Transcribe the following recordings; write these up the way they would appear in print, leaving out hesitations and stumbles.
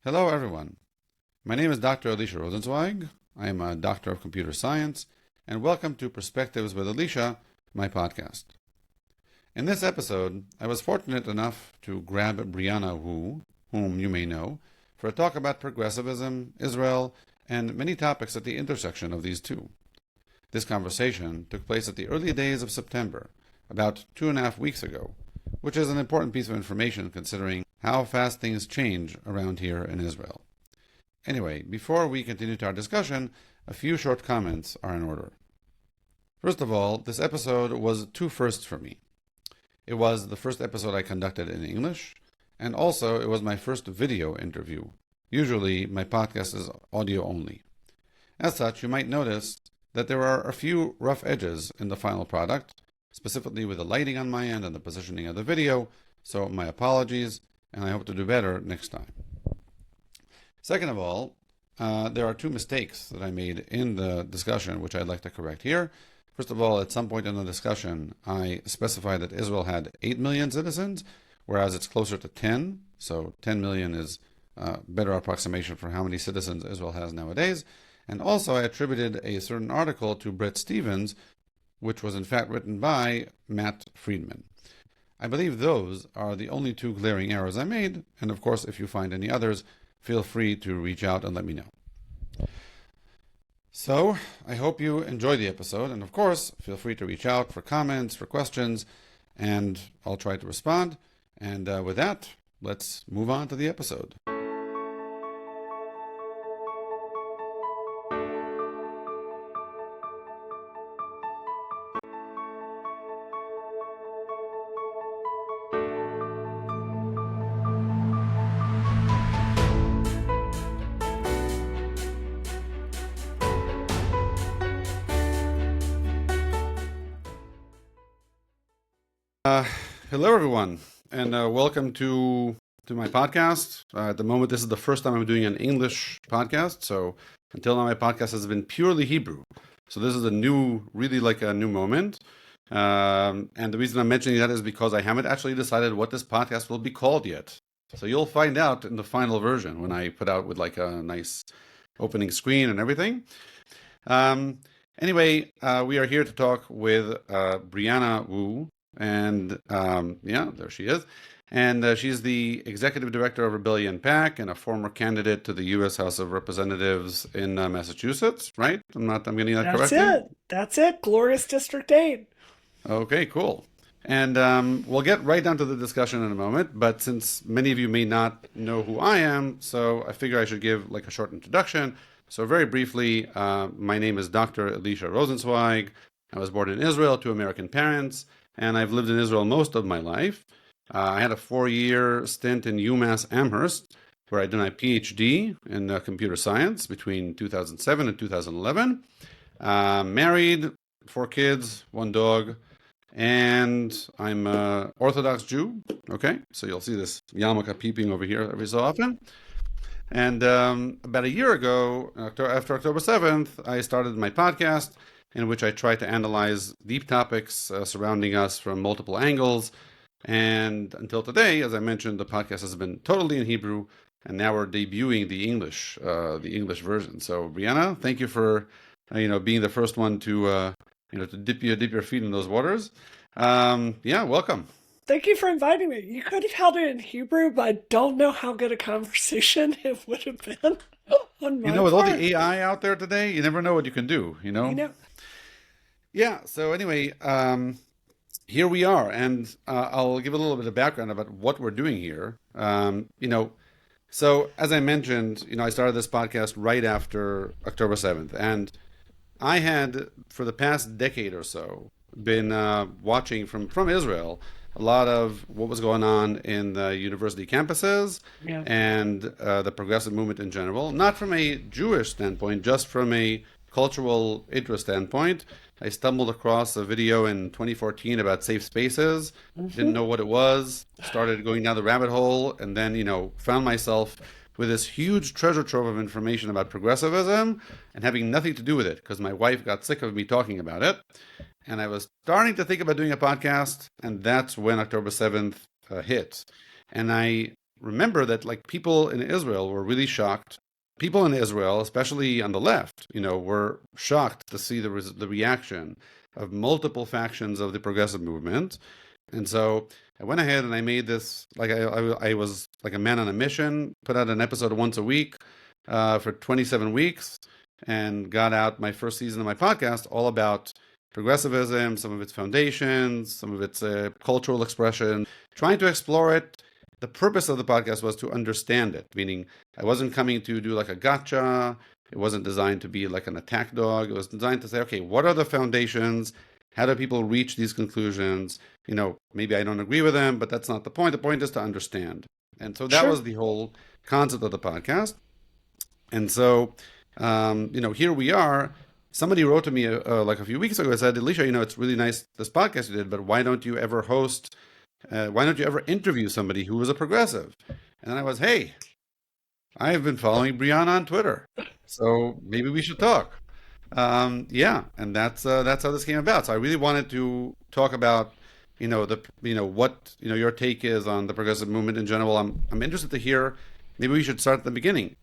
Hello, everyone. My name is Dr. Elisha Rosenzweig. I am a doctor of computer science, and welcome to Perspectives with Elisha, my podcast. In this episode, I was fortunate enough to grab Brianna Wu, whom you may know, for a talk about progressivism, Israel, and many topics at the intersection of these two. This conversation took place at the early days of September, about 2.5 weeks ago, which is an important piece of information considering how fast things change around here in Israel. Anyway, before we continue to our discussion, a few short comments are in order. First of all, this episode was two firsts for me. It was the first episode I conducted in English, and also it was my first video interview. Usually, my podcast is audio only. As such, you might notice that there are a few rough edges in the final product, specifically with the lighting on my end and the positioning of the video, so my apologies, and I hope to do better next time. Second of all, there are two mistakes that I made in the discussion, which I'd like to correct here. First of all, at some point in the discussion, I specified that Israel had 8 million citizens, whereas it's closer to 10. So 10 million is a better approximation for how many citizens Israel has nowadays. And also, I attributed a certain article to Bret Stephens, which was in fact written by Matt Friedman. I believe those are the only two glaring errors I made, and of course, if you find any others, feel free to reach out and let me know. So, I hope you enjoy the episode, and of course, feel free to reach out for comments, for questions, and I'll try to respond. And with that, let's move on to the episode. Hello, everyone, and welcome to my podcast. At the moment, this is the first time I'm doing an English podcast, so until now, my podcast has been purely Hebrew. So this is really like a new moment. And the reason I'm mentioning that is because I haven't actually decided what this podcast will be called yet. So you'll find out in the final version when I put out with like a nice opening screen and everything. Anyway, we are here to talk with Brianna Wu. And there she is. And she's the executive director of Rebellion PAC and a former candidate to the U.S. House of Representatives in Massachusetts, right? I'm getting that correctly? That's it. Glorious District 8. Okay, cool. And we'll get right down to the discussion in a moment. But since many of you may not know who I am, so I figure I should give like a short introduction. So very briefly, my name is Dr. Elisha Rosenzweig. I was born in Israel to American parents, and I've lived in Israel most of my life. I had a 4-year stint in UMass Amherst, where I did my PhD in computer science between 2007 and 2011. Married, 4 kids, 1 dog, and I'm an Orthodox Jew. Okay, so you'll see this yarmulke peeping over here every so often. And about a year ago, after October 7th, I started my podcast, in which I try to analyze deep topics surrounding us from multiple angles. And until today, as I mentioned, the podcast has been totally in Hebrew, and now we're debuting the English version. So, Brianna, thank you for being the first one to dip your feet in those waters. Welcome. Thank you for inviting me. You could have held it in Hebrew, but I don't know how good a conversation it would have been on my with all part. the AI out there today, you never know what you can do. Yeah, so anyway, here we are, and I'll give a little bit of background about what we're doing here. So as I mentioned, I started this podcast right after October 7th, and I had, for the past decade or so, been watching from Israel a lot of what was going on in the university campuses and the progressive movement in general, not from a Jewish standpoint, just from a cultural interest standpoint. I stumbled across a video in 2014 about safe spaces, didn't know what it was, started going down the rabbit hole, and then, found myself with this huge treasure trove of information about progressivism and having nothing to do with it because my wife got sick of me talking about it. And I was starting to think about doing a podcast, and that's when October 7th hit. And I remember that like people in Israel were really shocked. People in Israel, especially on the left, were shocked to see the reaction of multiple factions of the progressive movement. And so I went ahead and I made this, like I was like a man on a mission, put out an episode once a week for 27 weeks, and got out my first season of my podcast all about progressivism, some of its foundations, some of its cultural expression, trying to explore it. The purpose of the podcast was to understand it, meaning I wasn't coming to do like a gotcha. It wasn't designed to be like an attack dog. It was designed to say, okay, what are the foundations? How do people reach these conclusions? Maybe I don't agree with them, but that's not the point. The point is to understand. And so that Sure. was the whole concept of the podcast. And so, here we are. Somebody wrote to me like a few weeks ago and said, Elisha, it's really nice this podcast you did, but why don't you ever why don't you ever interview somebody who was a progressive? And then I was, hey, I've been following Brianna on Twitter, so maybe we should talk. Yeah, and that's how this came about. So I really wanted to talk about, what your take is on the progressive movement in general. I'm interested to hear. Maybe we should start at the beginning.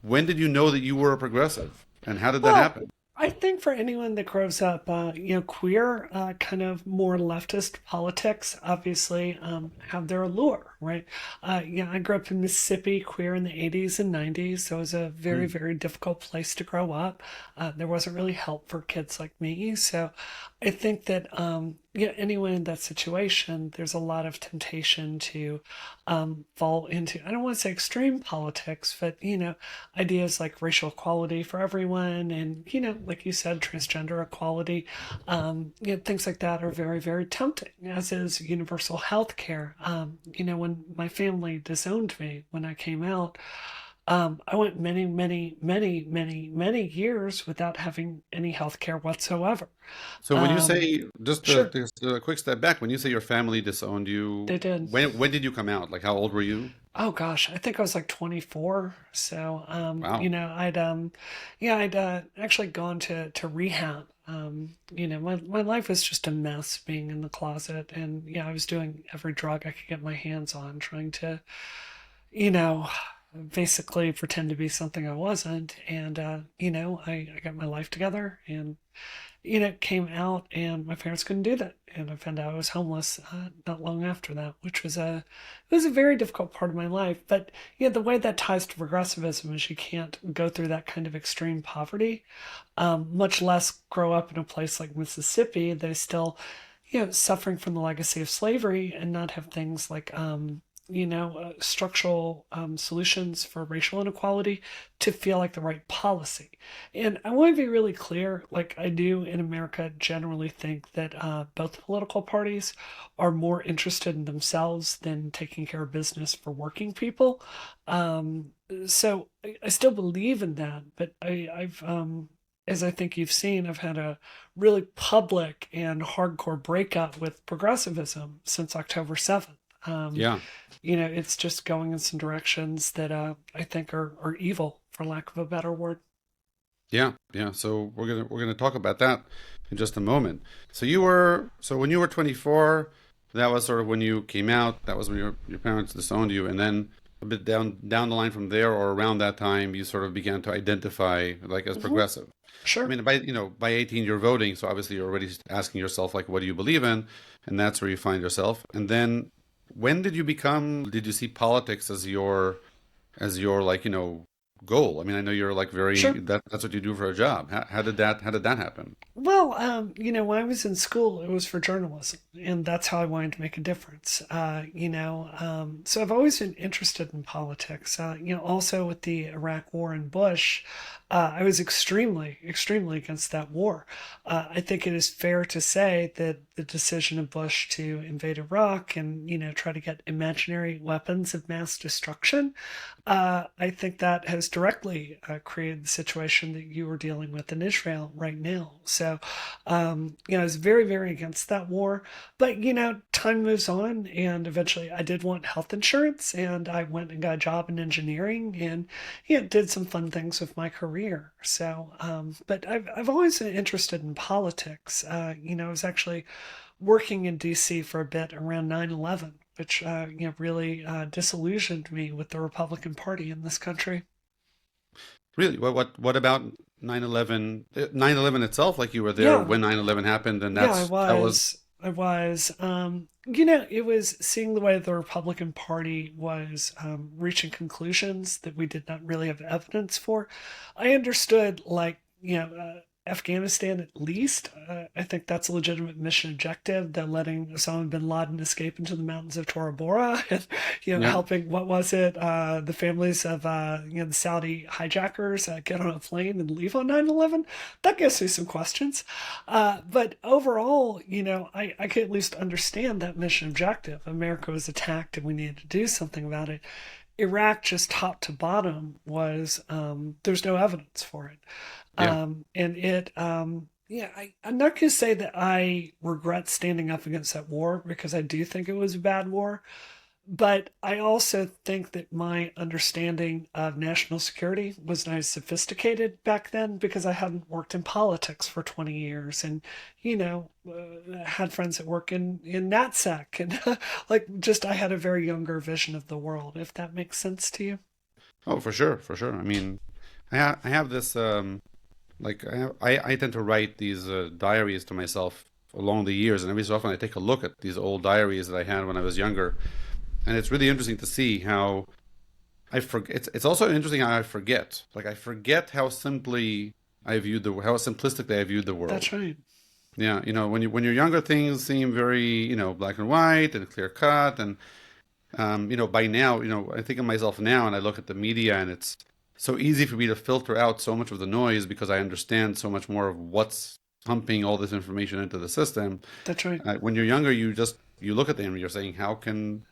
When did you know that you were a progressive, and how did that Well, happen? I think for anyone that grows up, queer, kind of more leftist politics, obviously, have their allure, right? I grew up in Mississippi, queer in the 80s and 90s, so it was a very, Mm, very difficult place to grow up. There wasn't really help for kids like me, so I think that, anyone in that situation, there's a lot of temptation to fall into, I don't want to say extreme politics, but, ideas like racial equality for everyone and, like you said, transgender equality, things like that are very, very tempting, as is universal health care. When my family disowned me when I came out, I went many, many, many, many, many years without having any health care whatsoever. So when you Um, say, sure, just a quick step back, when you say your family disowned you, they did. when did you come out? Like how old were you? Oh gosh, I think I was like 24. So, Wow. I'd actually gone to rehab. My life was just a mess being in the closet, and yeah, I was doing every drug I could get my hands on, trying to, you know, basically pretend to be something I wasn't. And I got my life together, and came out, and my parents couldn't do that, and I found out I was homeless not long after that, which was a very difficult part of my life. But the way that ties to progressivism is you can't go through that kind of extreme poverty, much less grow up in a place like Mississippi that is still, suffering from the legacy of slavery and not have things like structural solutions for racial inequality to feel like the right policy. And I want to be really clear, like I do in America generally think that both political parties are more interested in themselves than taking care of business for working people. So I still believe in that, but I've as I think you've seen, I've had a really public and hardcore breakup with progressivism since October 7th. Um, Yeah. it's just going in some directions that I think are evil, for lack of a better word. Yeah, yeah. So we're gonna talk about that in just a moment. So when you were 24, that was sort of when you came out. That was when your parents disowned you, and then a bit down the line from there, or around that time, you sort of began to identify like as Hmm. progressive. I Sure. mean, by 18 you're voting, so obviously you're already asking yourself like, what do you believe in, and that's where you find yourself. And then when did you see politics as your like goal? I mean, I know you're like Sure. that's what you do for a job. How did that happen? Well, when I was in school, it was for journalism, and that's how I wanted to make a difference. So I've always been interested in politics. Also with the Iraq War and Bush, I was extremely, extremely against that war. I think it is fair to say that the decision of Bush to invade Iraq and, try to get imaginary weapons of mass destruction, I think that has directly created the situation that you are dealing with in Israel right now. So, I was very, very against that war. But, time moves on, and eventually I did want health insurance, and I went and got a job in engineering and, did some fun things with my career. So, but I've always been interested in politics. I was actually working in DC for a bit around 9/11. which really disillusioned me with the Republican Party in this country. Really? What about 9/11? 9/11 itself, like you were there Yeah, when 9/11 happened, and yeah, I that was was. I was. It was seeing the way the Republican Party was reaching conclusions that we did not really have evidence for. I understood, like, Afghanistan at least. I think that's a legitimate mission objective. They're letting Osama bin Laden escape into the mountains of Tora Bora and, yeah. helping, what was it, the families of, the Saudi hijackers get on a plane and leave on 9/11. That gives me some questions. But overall, I could at least understand that mission objective. America was attacked and we needed to do something about it. Iraq, just top to bottom, was there's no evidence for it. Yeah. And I'm not going to say that I regret standing up against that war because I do think it was a bad war. But I also think that my understanding of national security was not as sophisticated back then because I hadn't worked in politics for 20 years and, had friends that work in NatSec and like just I had a very younger vision of the world, if that makes sense to you. Oh, for sure, for sure. I mean, I have this like I tend to write these diaries to myself along the years, and every so often I take a look at these old diaries that I had when I was younger, and it's really interesting to see how I forget. It's also interesting how I forget. Like I forget how simply I viewed how simplistically I viewed the That's world. right. Yeah, when you're younger, things seem very, black and white and clear cut, and by now, I think of myself now and I look at the media and it's so easy for me to filter out so much of the noise because I understand so much more of what's pumping all this information into the system. That's right. When you're younger, you look at them and you're saying, how can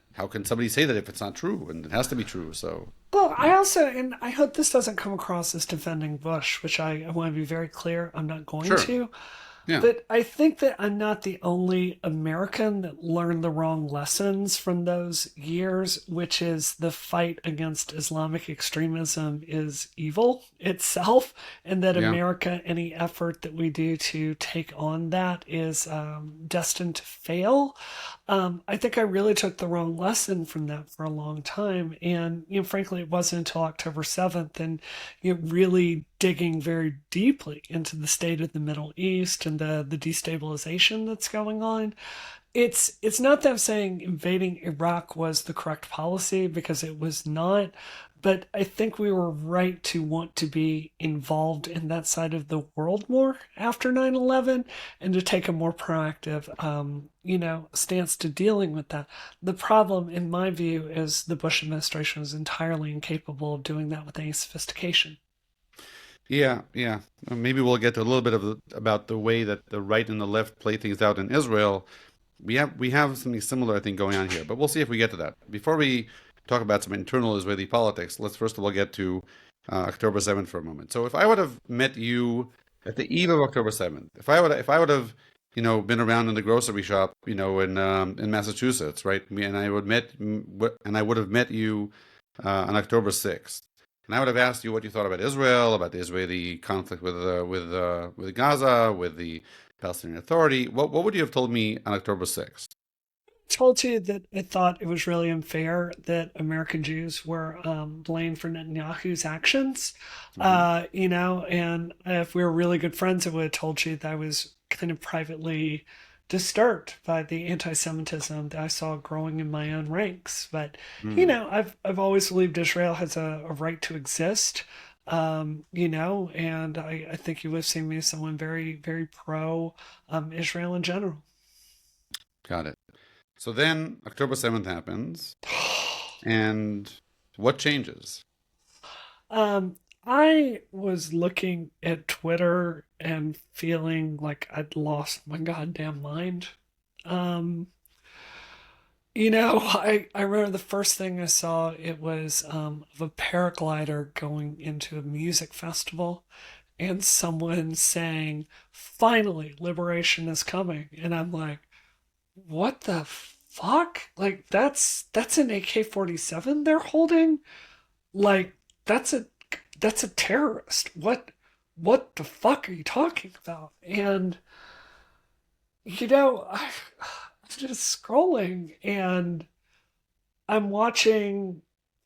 somebody say that if it's not true? And it has to be true. So, Well, I also, and I hope this doesn't come across as defending Bush, which I want to be very clear, I'm not going sure. to. Yeah. But I think that I'm not the only American that learned the wrong lessons from those years, which is the fight against Islamic extremism is evil itself, and that Yeah. America, any effort that we do to take on that is destined to fail. I think I really took the wrong lesson from that for a long time. And, frankly, it wasn't until October 7th and, really digging very deeply into the state of the Middle East and the destabilization that's going on. It's not that I'm saying invading Iraq was the correct policy because it was not, but I think we were right to want to be involved in that side of the world more after 9/11 and to take a more proactive, stance to dealing with that. The problem, in my view, is the Bush administration was entirely incapable of doing that with any sophistication. Yeah, yeah. Maybe we'll get to a little bit about the way that the right and the left play things out in Israel. We have something similar, I think, going on here, but we'll see if we get to that. Before we talk about some internal Israeli politics, let's first of all get to October 7th for a moment. So if I would have met you at the eve of October 7th, if I would have, been around in the grocery shop, in Massachusetts, right? And I would have met you on October 6th. And I would have asked you what you thought about Israel, about the Israeli conflict with Gaza, with the Palestinian Authority. What would you have told me on October 6th? Told you that I thought it was really unfair that American Jews were blamed for Netanyahu's actions. Hmm. And if we were really good friends, I would have told you that I was kind of privately disturbed by the anti-Semitism that I saw growing in my own ranks. But Hmm. I've always believed Israel has a right to exist. And I think you would have seen me as someone very, very pro Israel in general. Got it. So then October 7th happens, and what changes? I was looking at Twitter and feeling like I'd lost my goddamn mind. Um, I remember the first thing I saw, it was of a paraglider going into a music festival and someone saying, finally, liberation is coming. And I'm like, what the fuck? Like that's an AK-47 they're holding? Like that's a that's a terrorist. What the fuck are you talking about? And I was just scrolling and I'm watching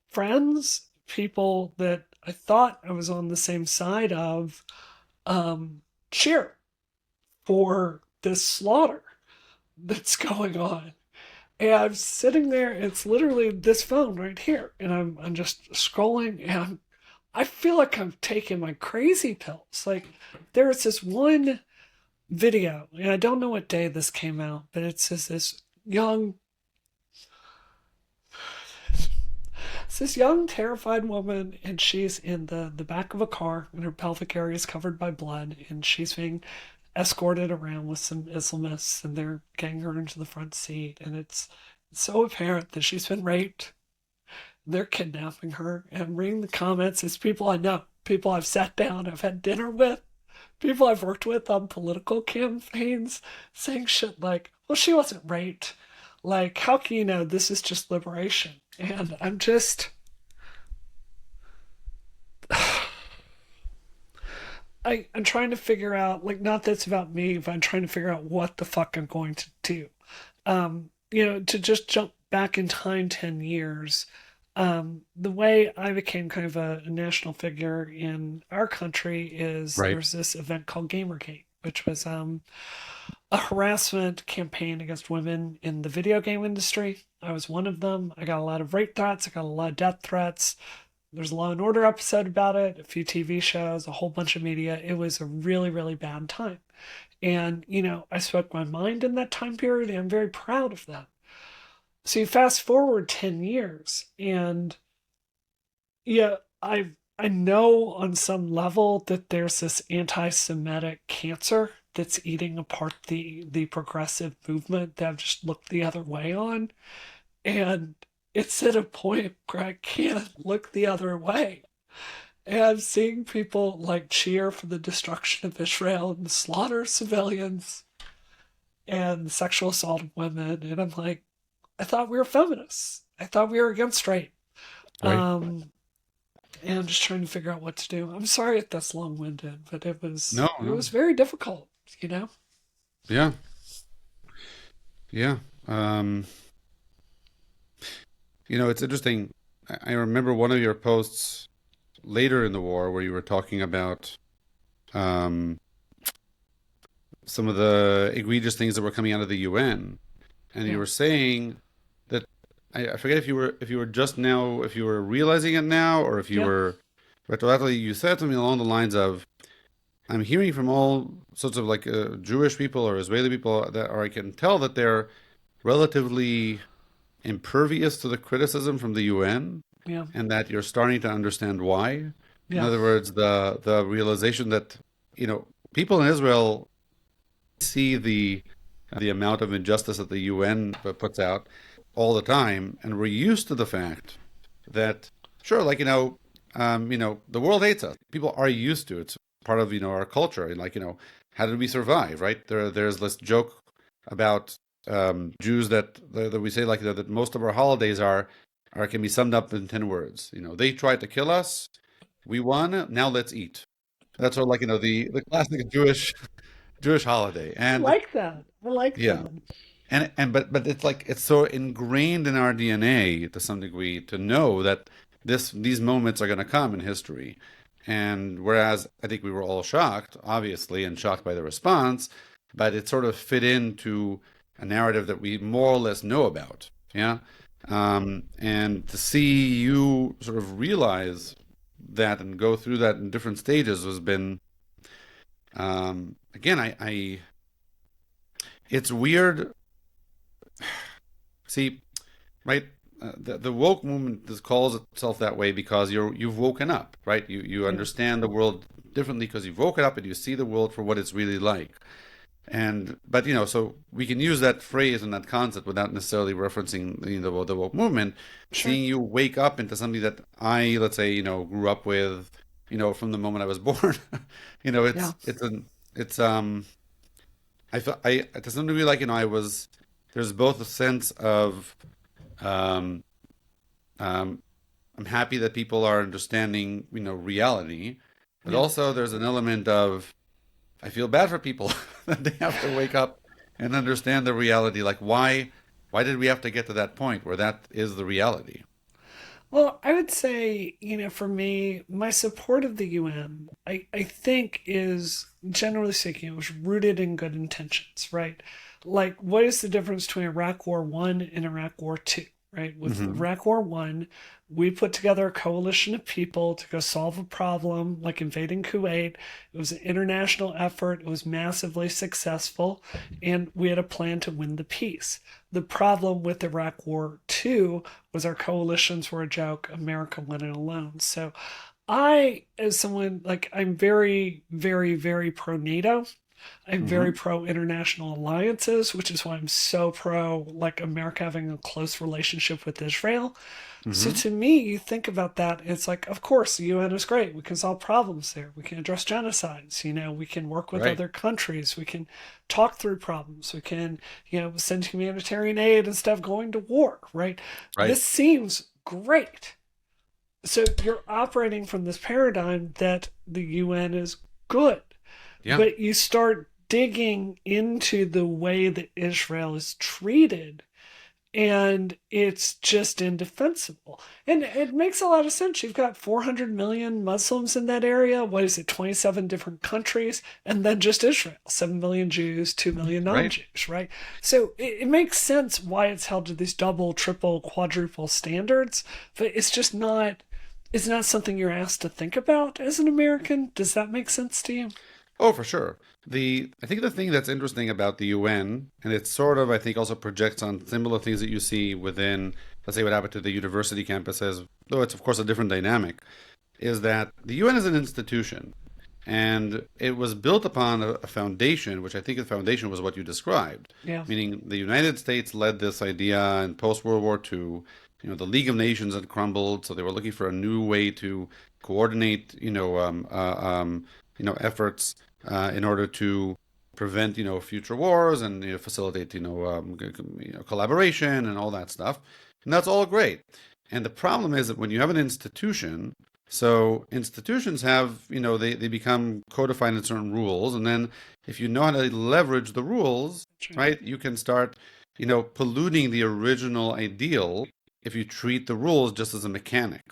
friends, people that I thought I was on the same side of, cheer for this slaughter that's going on. And I'm sitting there, it's literally this phone right here, and I'm just scrolling, and I feel like I'm taking my crazy pills. Like, there was this one video, and I don't know what day this came out, but it says this young terrified woman, and she's in the back of a car, and her pelvic area is covered by blood, and she's being escorted around with some Islamists, and they're getting her into the front seat, and it's so apparent that she's been raped. They're kidnapping her, and I'm reading the comments. It's people I know, people I've sat down, I've had dinner with, people I've worked with on political campaigns, saying shit like, well, she wasn't raped. Like, how can you know this is just liberation? And I'm trying to figure out, like, not that it's about me, but I'm trying to figure out what the fuck I'm going to do. To just jump back in time 10 years, the way I became kind of a national figure in our country is Right. there's this event called Gamergate, which was a harassment campaign against women in the video game industry. I was one of them. I got a lot of rape threats, I got a lot of death threats. There's a Law and Order episode about it, a few TV shows, a whole bunch of media. It was a really, really bad time. And, I spoke my mind in that time period, and I'm very proud of that. So you fast forward 10 years, and yeah, I know on some level that there's this anti-Semitic cancer that's eating apart the progressive movement that I've just looked the other way on. And it's at a point where I can't look the other way. And I'm seeing people like cheer for the destruction of Israel and the slaughter of civilians and the sexual assault of women. And I'm like, I thought we were feminists. I thought we were against rape. Right. Um, and I'm just trying to figure out what to do. I'm sorry if that's long winded, but it was No, it no. was very difficult, you know? Yeah. Yeah. Um, it's interesting. I remember one of your posts later in the war where you were talking about um, some of the egregious things that were coming out of the UN, and you Yeah. were saying that I forget if you were just now if you were realizing it now or if you Yeah. were retroactively. You said something along the lines of, "I'm hearing from all sorts of like Jewish people or Israeli people that, or I can tell that they're relatively impervious to the criticism from the UN, Yeah. and that you're starting to understand why." In Yeah. other words, the realization that people in Israel see the amount of injustice that the UN puts out all the time, and we're used to the fact that sure, like the world hates us. People are used to it. It's part of our culture. And like how did we survive? Right there's this joke about Jews that we say like that most of our holidays are can be summed up in 10 words. They tried to kill us, we won. Now let's eat. That's sort of like the classic Jewish holiday. I And like that. I like yeah, that. but it's like it's so ingrained in our DNA to some degree to know that these moments are going to come in history. And whereas I think we were all shocked, obviously, and shocked by the response, but it sort of fit into a narrative that we more or less know about. Yeah. And to see you sort of realize that and go through that in different stages has been, again, it's weird. See, right? The woke movement calls itself that way because you've woken up, right? You Yeah. understand the world differently because you've woken up and you see the world for what it's really like. And but so we can use that phrase and that concept without necessarily referencing the woke movement. Sure. Seeing you wake up into something that I, let's say, grew up with, from the moment I was born. Yeah. It's I felt I to some degree like I was there's both a sense of um, um, I'm happy that people are understanding reality, but Yeah. also there's an element of I feel bad for people that they have to wake up and understand the reality. Like why? Why did we have to get to that point where that is the reality? Well, I would say, for me, my support of the UN, I think is, generally speaking, it was rooted in good intentions, right? Like, what is the difference between Iraq War One and Iraq War Two, right? With Hmm. Iraq War One, we put together a coalition of people to go solve a problem, like invading Kuwait. It was an international effort. It was massively successful, and we had a plan to win the peace. The problem with Iraq War Two was our coalitions were a joke. America went it alone. So I, as someone like, I'm very, very, very pro NATO. I'm very Hmm. pro international alliances, which is why I'm so pro like America having a close relationship with Israel. So Hmm. to me, you think about that, it's like, of course, the UN is great. We can solve problems there. We can address genocides. We can work with Right. other countries. We can talk through problems. We can, send humanitarian aid instead of going to war, right? Right. This seems great. So you're operating from this paradigm that the UN is good, Yeah. but you start digging into the way that Israel is treated, and it's just indefensible. And it makes a lot of sense. You've got 400 million Muslims in that area. What is it, 27 different countries? And then just Israel, 7 million Jews, 2 million non Right. Jews, right? So it makes sense why it's held to these double, triple, quadruple standards, but it's not something you're asked to think about as an American. Does that make sense to you? Oh, for sure. I think the thing that's interesting about the UN, and it sort of, I think, also projects on similar things that you see within, let's say, what happened to the university campuses, though it's of course a different dynamic, is that the UN is an institution, and it was built upon a foundation, which I think the foundation was what you described, Yeah. meaning the United States led this idea in post World War II. The League of Nations had crumbled, so they were looking for a new way to coordinate, efforts in order to prevent, future wars and facilitate, collaboration and all that stuff. And that's all great. And the problem is that when you have an institution, so institutions have, they become codified in certain rules, and then if you know how to leverage the rules, Sure. right, you can start, polluting the original ideal if you treat the rules just as a mechanic,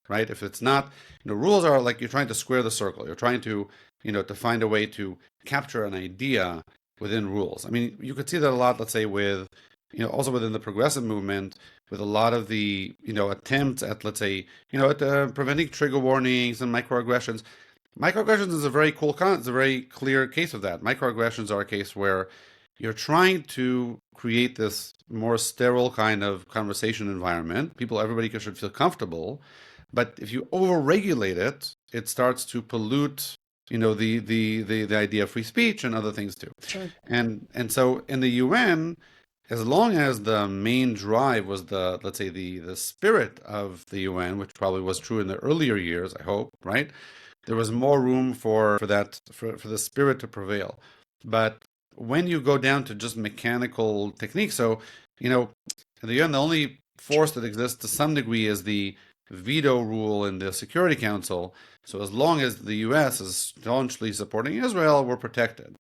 right? If it's not, rules are like you're trying to square the circle. You're trying to, to find a way to capture an idea within rules. I mean, you could see that a lot, let's say, with, also within the progressive movement, with a lot of the, attempts at, let's say, at preventing trigger warnings and microaggressions. Microaggressions is a very it's a very clear case of that. Microaggressions are a case where you're trying to create this more sterile kind of conversation environment. Everybody should feel comfortable. But if you overregulate it, it starts to pollute, the idea of free speech and other things too. Sure. And so in the UN, as long as the main drive was let's say the spirit of the UN, which probably was true in the earlier years, I hope, right? There was more room for the spirit to prevail. But when you go down to just mechanical techniques, so in the UN, the only force that exists to some degree is the veto rule in the Security Council. So as long as the US is staunchly supporting Israel, we're protected.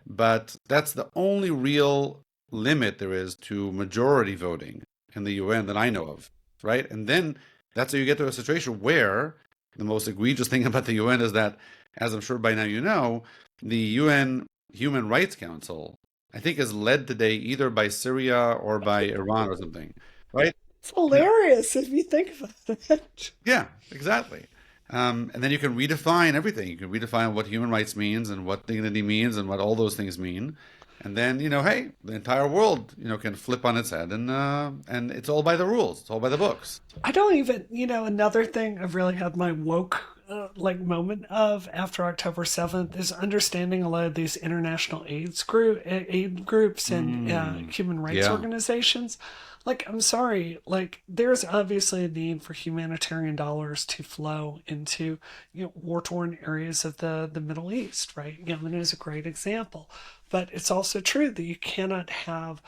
But that's the only real limit there is to majority voting in the UN that I know of, right? And then that's how you get to a situation where the most egregious thing about the UN is that, as I'm sure by now you know, the UN Human Rights Council, I think, is led today either by Syria or by Iran or something, right? It's Yeah, hilarious if you think about it. yeah, exactly. And then you can redefine everything. You can redefine what human rights means and what dignity means and what all those things mean. And then, hey, the entire world, can flip on its head, and it's all by the rules. It's all by the books. I don't even, another thing I've really had my woke like moment of after October 7th is understanding a lot of these international aid groups and Mm, human rights yeah, organizations. Like, I'm sorry, like, there's obviously a need for humanitarian dollars to flow into, war-torn areas of the Middle East, right? Yemen is a great example. But it's also true that you cannot have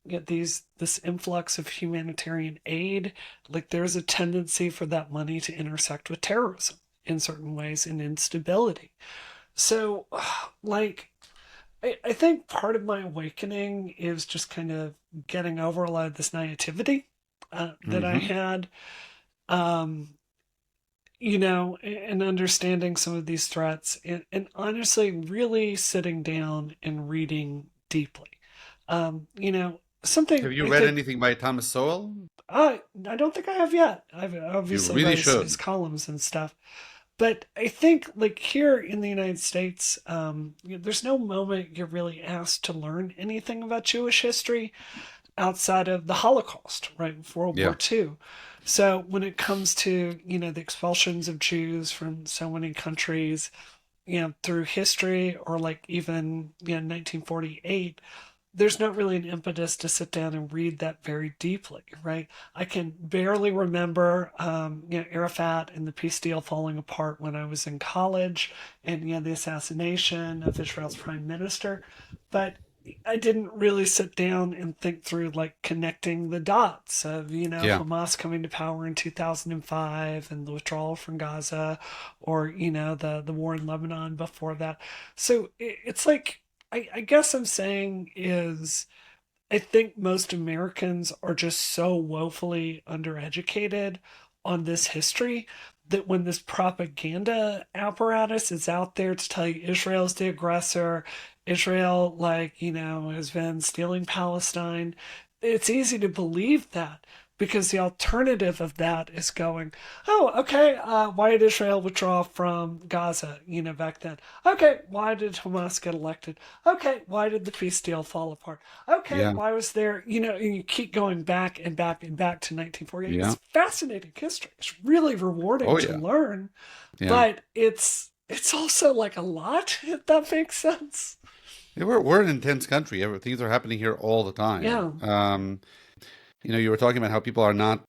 this influx of humanitarian aid. Like, there's a tendency for that money to intersect with terrorism in certain ways and instability. So, like, I think part of my awakening is just kind of getting over a lot of this naivety that I Hmm. had, um, and understanding some of these threats, and honestly, really sitting down and reading deeply. Have Something you I read think anything by Thomas Sowell? I don't think I have yet. I've You obviously really read his should. columns and stuff. But I think, like here in the United States, there's no moment you're really asked to learn anything about Jewish history outside of the Holocaust, right? World War Yeah. II. So when it comes to, the expulsions of Jews from so many countries, through history or like even, 1948, there's not really an impetus to sit down and read that very deeply, right? I can barely remember, Arafat and the peace deal falling apart when I was in college, and the assassination of Israel's prime minister, but I didn't really sit down and think through like connecting the dots of Yeah. Hamas coming to power in 2005 and the withdrawal from Gaza, or the war in Lebanon before that. So it's like I guess I'm saying is I think most Americans are just so woefully undereducated on this history that when this propaganda apparatus is out there to tell you Israel's the aggressor, Israel, like, has been stealing Palestine, it's easy to believe that because the alternative of that is going, oh, okay, why did Israel withdraw from Gaza, back then? Okay, why did Hamas get elected? Okay, why did the peace deal fall apart? Okay, Yeah. why was there, and you keep going back and back and back to 1948. Yeah. It's fascinating history. It's really rewarding Oh, to yeah. learn, Yeah. but it's also like a lot, if that makes sense. Yeah, we're an intense country. Things are happening here all the time. Yeah, You were talking about how people are not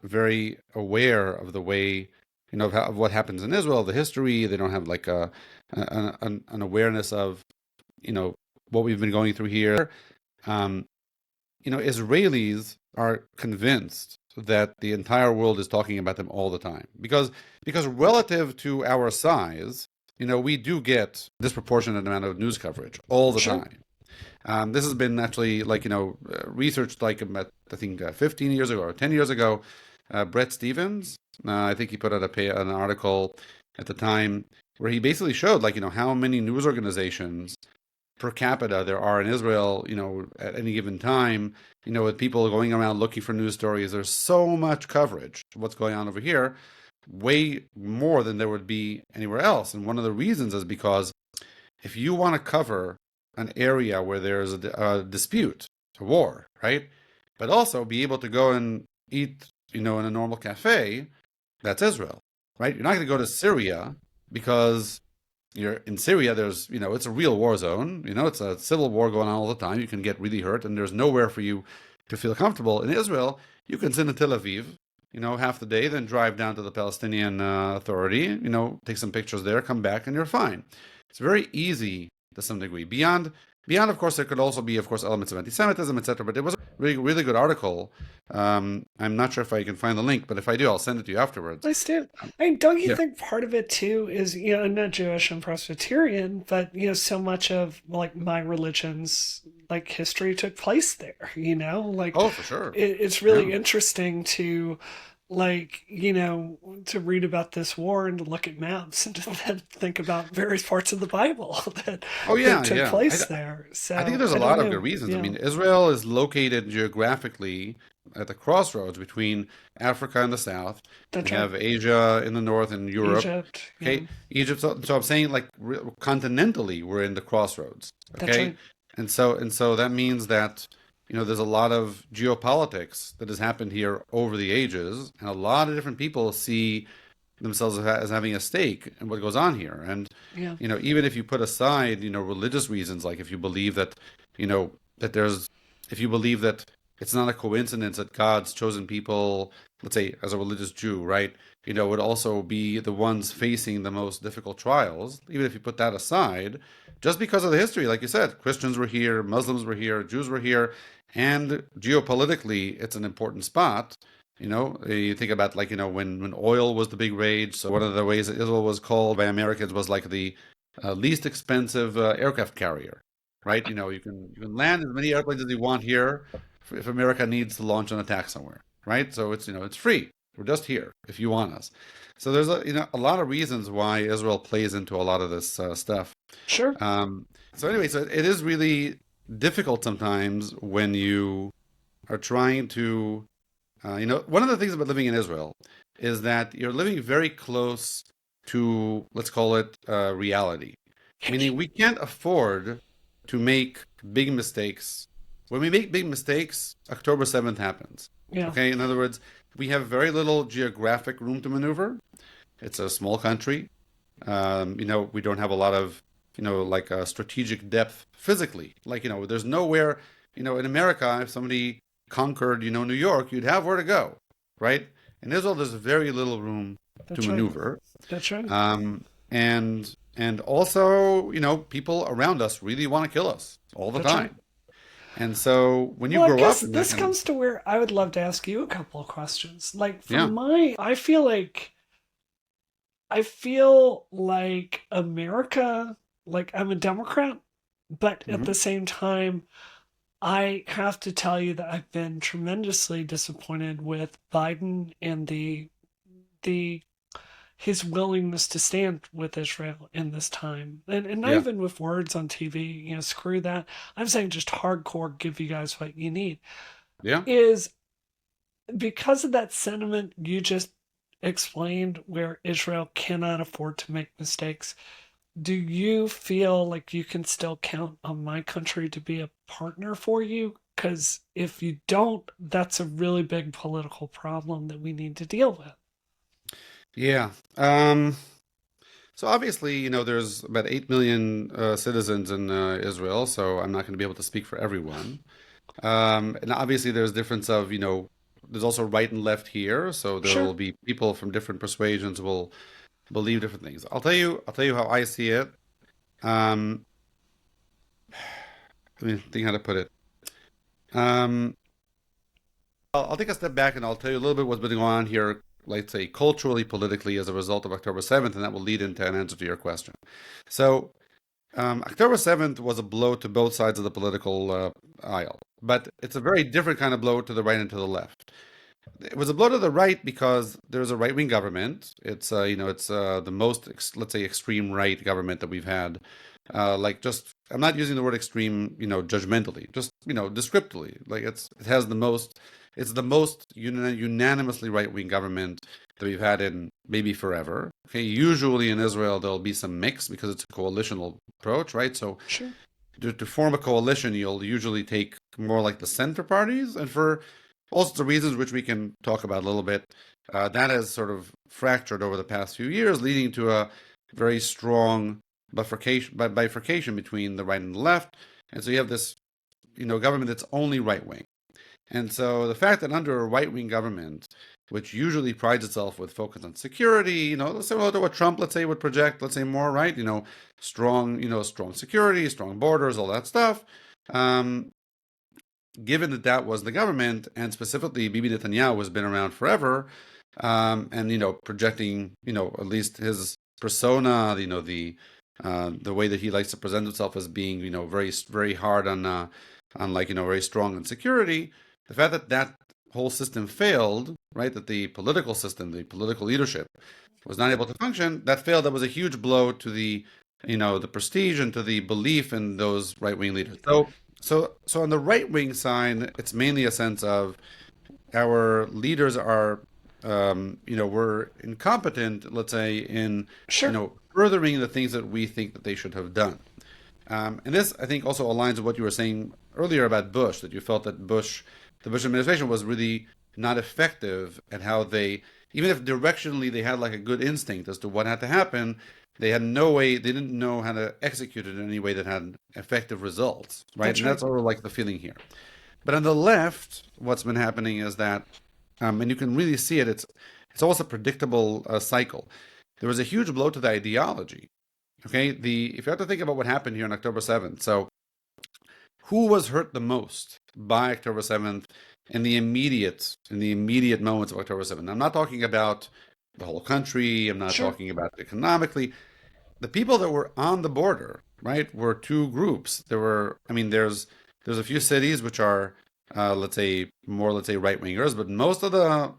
very aware of the way, of what happens in Israel, the history. They don't have like an awareness of, what we've been going through here. Um, Israelis are convinced that the entire world is talking about them all the time because relative to our size, we do get disproportionate amount of news coverage all the sure. time. This has been actually like researched like about I think 15 years ago or 10 years ago. Brett Stevens, I think he put out an article at the time where he basically showed like how many news organizations per capita there are in Israel, at any given time, with people going around looking for news stories. There's so much coverage of what's going on over here, way more than there would be anywhere else. And one of the reasons is because if you want to cover an area where there's a dispute, a war, right? But also be able to go and eat, in a normal cafe, that's Israel, right? You're not going to go to Syria because you're in Syria. There's, it's a real war zone. It's a civil war going on all the time. You can get really hurt, and there's nowhere for you to feel comfortable. In Israel, you can sit in Tel Aviv, half the day, then drive down to the Palestinian Authority, take some pictures there, come back, and you're fine. It's very easy to some degree. Beyond, of course, there could also be, of course, elements of anti-Semitism, etc. But it was a really, really good article. I'm not sure if I can find the link, but if I do, I'll send it to you afterwards. I stand. I mean, don't you Yeah. think part of it too is, I'm not Jewish, I'm Presbyterian, but so much of like my religion's like history took place there, like Oh, for sure. it's Yeah. really interesting to like, to read about this war and to look at maps and to then think about various parts of the Bible that Oh, that yeah, took yeah. place there. I think So there's a I don't lot of good know. reasons. I Yeah, mean, Israel is located geographically at the crossroads between Africa in the south. We that's right. have Asia in the north and Europe. Egypt. Yeah, Okay, Egypt. So I'm saying like continentally, we're in the crossroads. that's Okay, right. and so that means that there's a lot of geopolitics that has happened here over the ages, and a lot of different people see themselves as having a stake in what goes on here. And Yeah, even if you put aside religious reasons, like if you believe that that there's if you believe that it's not a coincidence that God's chosen people, let's say as a religious Jew, right, would also be the ones facing the most difficult trials. Even if you put that aside, just because of the history, like you said, Christians were here, Muslims were here, Jews were here, and geopolitically it's an important spot. You think about like when oil was the big rage. So one of the ways that Israel was called by Americans was like the least expensive aircraft carrier. right? You can land as many airplanes as you want here if America needs to launch an attack somewhere, right? So it's free. We're just here if you want us. So there's a lot of reasons why Israel plays into a lot of this stuff. Sure. Um, so anyway, so it is really difficult sometimes when you are trying to, one of the things about living in Israel is that you're living very close to, let's call it, reality. Meaning we can't afford to make big mistakes. When we make big mistakes, October 7th happens. Yeah. Okay, in other words, we have very little geographic room to maneuver. It's a small country. We don't have a lot of, like strategic depth physically. Like, there's nowhere, in America, if somebody conquered, New York, you'd have where to go, right? In Israel, there's very little room to That's right. maneuver. That's right. And also, people around us really want to kill us all the That's right. time. And so when you Well, I grow up guess in that this kind of, comes to where I would love to ask you a couple of questions. Like, yeah, I feel like America, like I'm a Democrat, but at hmm the same time, I have to tell you that I've been tremendously disappointed with Biden and the his willingness to stand with Israel in this time. And not yeah, even with words on TV, screw that. I'm saying just hardcore give you guys what you need. yeah. Is because of that sentiment you just explained where Israel cannot afford to make mistakes. Do you feel like you can still count on my country to be a partner for you? Because if you don't, that's a really big political problem that we need to deal with. Yeah. So obviously, there's about 8 million citizens in Israel, so I'm not going to be able to speak for everyone. And obviously, there's difference of, there's also right and left here, so there Sure. will be people from different persuasions will believe different things. I'll tell you how I see it. Um, Let me think how to put it. Um, I'll take a step back and I'll tell you a little bit what's been going on here, let's say culturally, politically, as a result of October 7th, and that will lead into an answer to your question. So, October 7th was a blow to both sides of the political aisle, but it's a very different kind of blow to the right and to the left. It was a blow to the right because there's a right-wing government. It's the most, let's say, extreme right government that we've had. I'm not using the word extreme, judgmentally, just, descriptively. Like it's the most unanimously right-wing government that we've had in maybe forever. Okay, usually in Israel there'll be some mix because it's a coalitional approach, right? So Sure. to form a coalition, you'll usually take more like the center parties, and for all sorts of reasons, which we can talk about a little bit, that has sort of fractured over the past few years, leading to a very strong bifurcation between the right and the left. And so you have this, government that's only right wing. And so the fact that under a right wing government, which usually prides itself with focus on security, similar to what Trump, let's say, would project, let's say more, right? Strong security, strong borders, all that stuff. Um, Given that that was the government, and specifically Bibi Netanyahu has been around forever, and projecting, at least his persona, the way that he likes to present himself as being, very very hard on like very strong on security. The fact that that whole system failed, right? That the political system, the political leadership, was not able to function. That failed. That was a huge blow to the prestige and to the belief in those right wing leaders. So on the right wing side, it's mainly a sense of our leaders are, we're incompetent, let's say, in, Sure. furthering the things that we think that they should have done. And this, I think, also aligns with what you were saying earlier about Bush, that you felt that the Bush administration was really not effective at how they, even if directionally they had like a good instinct as to what had to happen, they had no way, they didn't know how to execute it in any way that had effective results, right? That's And right. that's sort of like the feeling here. But on the left, what's been happening is that, and you can really see it, it's almost a predictable cycle. There was a huge blow to the ideology. Okay, if you have to think about what happened here on October 7th, so who was hurt the most by October 7th in the immediate moments of October 7th? I'm not talking about the whole country. I'm not Sure. talking about economically. the people that were on the border, right, were two groups. There were, I mean, there's a few cities which are, let's say, more, let's say, right wingers, but most of the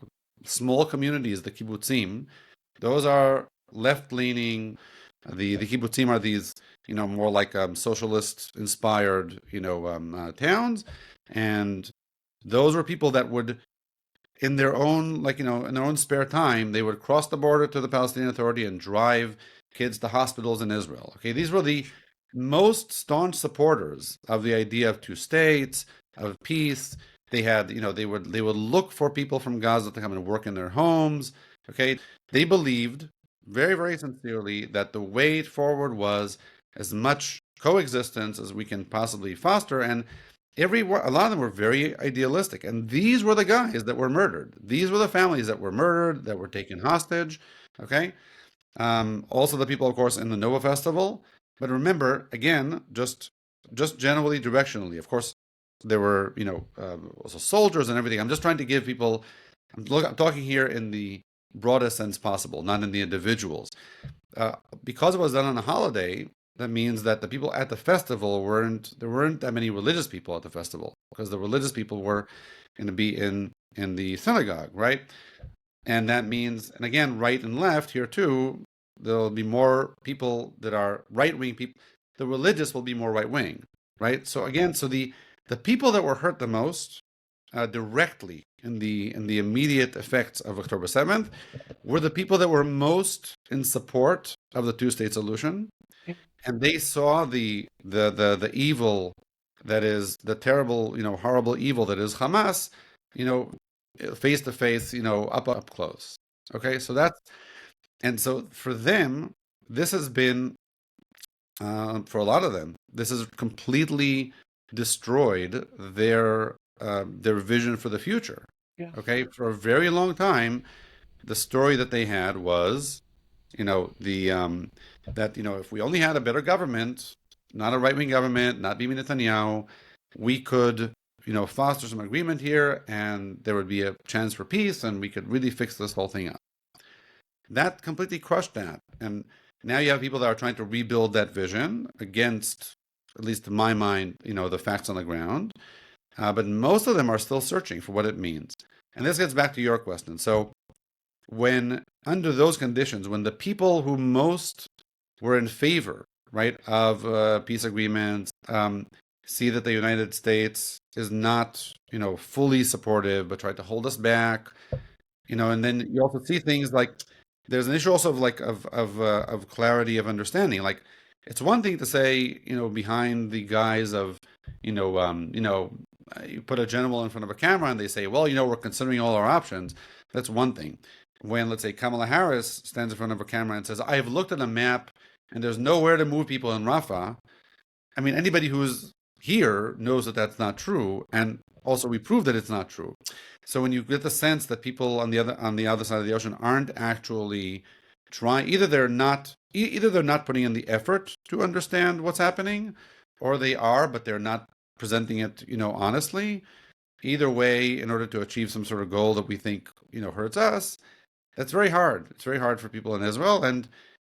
small communities, the kibbutzim, those are left leaning. The kibbutzim are these, more like socialist inspired, towns, and those were people that would in their own in their own spare time they would cross the border to the Palestinian Authority and drive kids to hospitals in Israel. Okay, these were the most staunch supporters of the idea of two states, of peace. They had, they would look for people from Gaza to come and work in their homes. Okay, they believed very, very sincerely that the way forward was as much coexistence as we can possibly foster. And a lot of them were very idealistic, and these were the guys that were murdered. These were the families that were murdered, that were taken hostage. Okay, also the people, of course, in the Nova Festival. But remember, again, just generally directionally. Of course, there were also soldiers and everything. I'm just trying to give people. I'm talking here in the broadest sense possible, not in the individuals. Because it was done on a holiday, that means that the people at the festival there weren't that many religious people at the festival, because the religious people were going to be in the synagogue, right? And that means, and again, right and left here too, there'll be more people that are right wing people. The religious will be more right wing, right? So again, the people that were hurt the most directly in the immediate effects of October 7th were the people that were most in support of the two-state solution, and they saw the evil that is the terrible, horrible evil that is Hamas, face to face, up close. Okay, so for them, this has been for a lot of them, this has completely destroyed their vision for the future. Yeah. Okay, for a very long time, the story that they had was, the that if we only had a better government, not a right-wing government, not Bibi Netanyahu, we could foster some agreement here, and there would be a chance for peace, and we could really fix this whole thing up. That completely crushed that, and now you have people that are trying to rebuild that vision against, at least in my mind, the facts on the ground. But most of them are still searching for what it means. And this gets back to your question. So when under those conditions, when the people who most were in favor, right, of peace agreements, see that the United States is not, fully supportive, but tried to hold us back, and then you also see things like there's an issue also of clarity of understanding. Like, it's one thing to say, behind the guise of, you put a general in front of a camera and they say, well, we're considering all our options. That's one thing. When, let's say, Kamala Harris stands in front of a camera and says, I have looked at a map and there's nowhere to move people in Rafah. I mean, anybody who's here knows that that's not true. And also we proved that it's not true. So when you get the sense that people on the other side of the ocean aren't actually trying, either they're not putting in the effort to understand what's happening, or they are, but they're not presenting it, honestly. Either way, in order to achieve some sort of goal that we think, hurts us, that's very hard. It's very hard for people in Israel, and